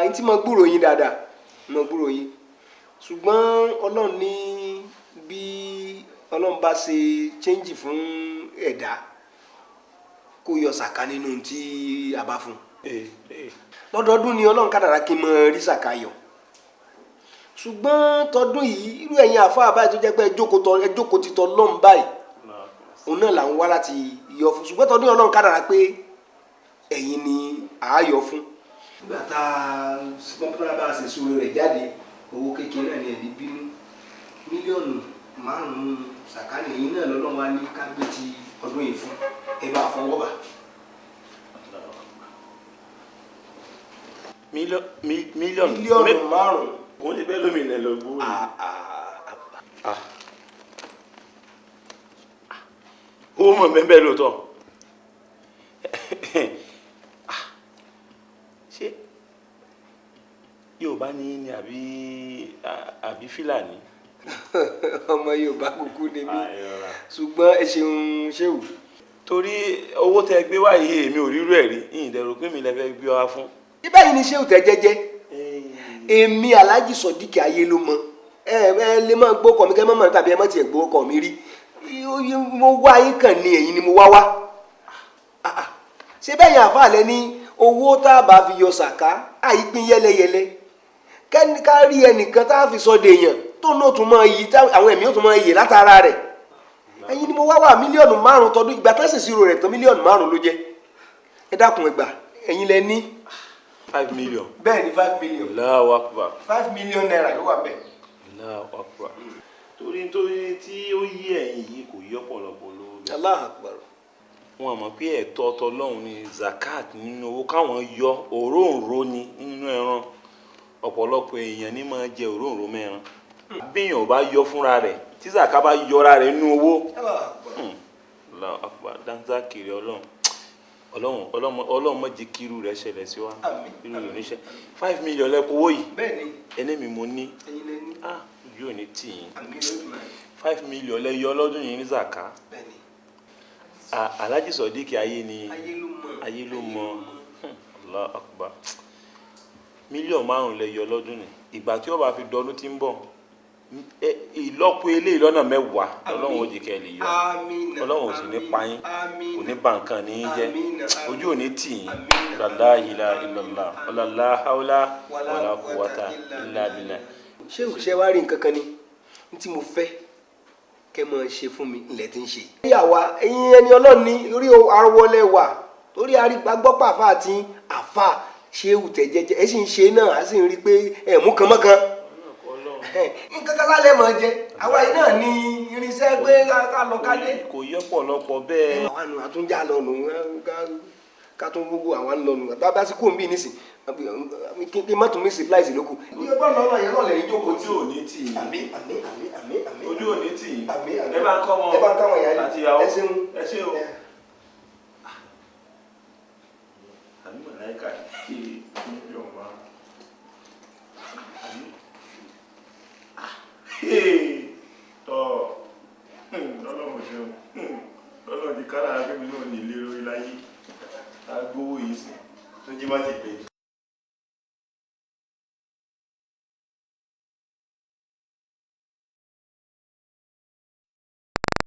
n tí mo gbúrò yín dáadáa mo gbúrò yín ṣùgbọ́n Ọlọ́run ní bí Ọlọ́run bá ṣe change fún ẹ̀dá kó yọ sàká nínú tí a bá fún. Lọ́dọọdún ni Ọlọ́run kádàrá kí n mọ rí sàká yọ ṣùgbọ́n tọdún yìí irú ẹ̀yin àfáà báyìí tó jẹ́ pé ẹjókòó ti tọ́ lọ́n báyìí òun náà là ń wá láti yọ fún ṣùgbọ́n tọdún yìí Ọlọ́run kádàrá pé ẹ̀yin ni àá yọ fún. Nígbà tá a bá ṣe sùúrù rẹ̀ jáde owó kékeré náà ni ẹ̀mí bínú mílíọ̀nù 5 sàkánì yìí náà lọ́lọ́run wá ní ká gbé ti ọdún yìí fún ẹ bá fọwọ́ bà. Mílíọ̀nù 5. Òun lè bẹ́ẹ̀ lómi ilẹ̀ lọ gbó. Ó mọ̀ bẹ́ẹ̀ lóòótọ́. Ṣé Yorùbá ní àbí Fúlàní? Ọmọ Yorùbá kúkú ni mí ṣùgbọ́n ẹ ṣeun ṣéwù. Torí owó tẹ gbé wá yìí èmi ò rírú ẹ̀ rí ìdẹ̀rù pé mi lẹ fẹ́ gbé wá fún. Ibẹ̀ yìí ni ṣéwù tẹ jẹ́jẹ́ èmi Alhaji Sodiq Ayélómọ ẹ lè máa gbókọ̀ mi kẹ́ mọ́ mọ́ tàbí ẹ mọ́ tiẹ̀ gbókọ̀ mi rí mo wá yín kàn ní ẹ̀yin ni mo wá wá ṣé bẹ́ẹ̀ yẹn àfáà lẹ ní owó tá a bá fi yọ sàká àìpín yẹlẹyẹlẹ kẹ́ni ká rí ẹnìkan tá a fi sọ dèèyàn tó náà tún máa yí àwọn ẹ̀mí ó tún máa yè látara rẹ̀ ẹ̀yin ni mo wá wá mílíọ̀nù 5 tọdún ìgbà tá a sì ṣírò rẹ̀ tán mílíọ̀nù 5 ló jẹ́ ẹ dákun ẹ gbà ẹ̀yin lẹ ní. 5 million. bẹ́ẹ̀ ni 5 million. Allahu Akbar. 5 million naira ló wà bẹ́ẹ̀. Allahu Akbar. torí tí ó yí ẹ̀yìn yìí kò yí ọ̀pọ̀lọpọ̀ lówó. Allahu Akbar. Wọ́n mọ̀ pé ẹ̀tọ́ tọlọ́run ni zakat nínú owó káwọn yọ òróǹro ni nínú ẹran ọ̀pọ̀lọpọ̀ èèyàn ní máa jẹ òróǹro mẹ́ran bíyàn ò bá yọ fúnra rẹ̀ tí zaka bá yọra rẹ̀ nínú owó. Allahu Akbar. Dáńtà kiri ọlọ́run má jẹ́ kí irú rẹ̀ ṣẹlẹ̀ sí wa irú rẹ̀ níṣẹ́ 5 million lẹ́kọ̀ọ́ owó yìí ẹni mi mo ní yóò ní tì yín 5 million lẹ́yọ ọlọ́dún yìí ní zaka Alhaji Sodiq Ayélómọ Allahu Akbar mílíọ̀nù 5 lẹ́yọ ọlọ́dún ní ìgbà tí ó bá fi dọdún tí ń bọ̀ ìlọ́po eléyìí lọ́nà 10 ọlọ́run ó jẹ́ kẹ́ lè yọ ọlọ́run ò sì ní pa yín kò ní bà nǹkan ní í jẹ́ ojú ò ní tì yín la ilaha illallah la hawla wala quwwata illa billah. ṣé òṣìṣẹ́ wá rí nǹkan kan ni ní tí mo fẹ́ kẹ́ mọ̀ ṣe fún mi ilẹ̀ tí ń ṣe. bí àwa ẹ̀yin ẹni ọlọ́run ní lórí arúgbọ́lẹ̀ wà lórí arígbàgbọ́pọ̀ àfa àti àfa ṣé òtẹ̀ jẹjẹ ẹ sì ń ṣe náà a sì ń rí i pé ẹ̀ mú kan mọ́kan nǹkan kan lálẹ́ mọ̀ jẹ àwa yìí náà ní irinṣẹ́ pé ká lọ ká dé. kò yẹ pọ̀lọpọ̀ bẹ́ẹ̀. àwọn àna àtúnjà lọ nù ká tún gbogbo àwọn lọ nù bá sí kò ń bí nísìn kí má tún mí sí flight lókù. ní ọgbà lọ́nà yẹn náà lẹ́yìn jókòó tí ò ní tì í. àmín ojú ò ní tì í. ẹ bá ń kọ́ wọn àti ìyàwó ẹ ṣeun. àmì mọ̀láìkà yìí yóò wá. Ọlọ́run ṣeun Ọlọ́run ti kára agbẹ́mi náà ní ilé lórí láyé agbówó yìí sí tó jí má ti pè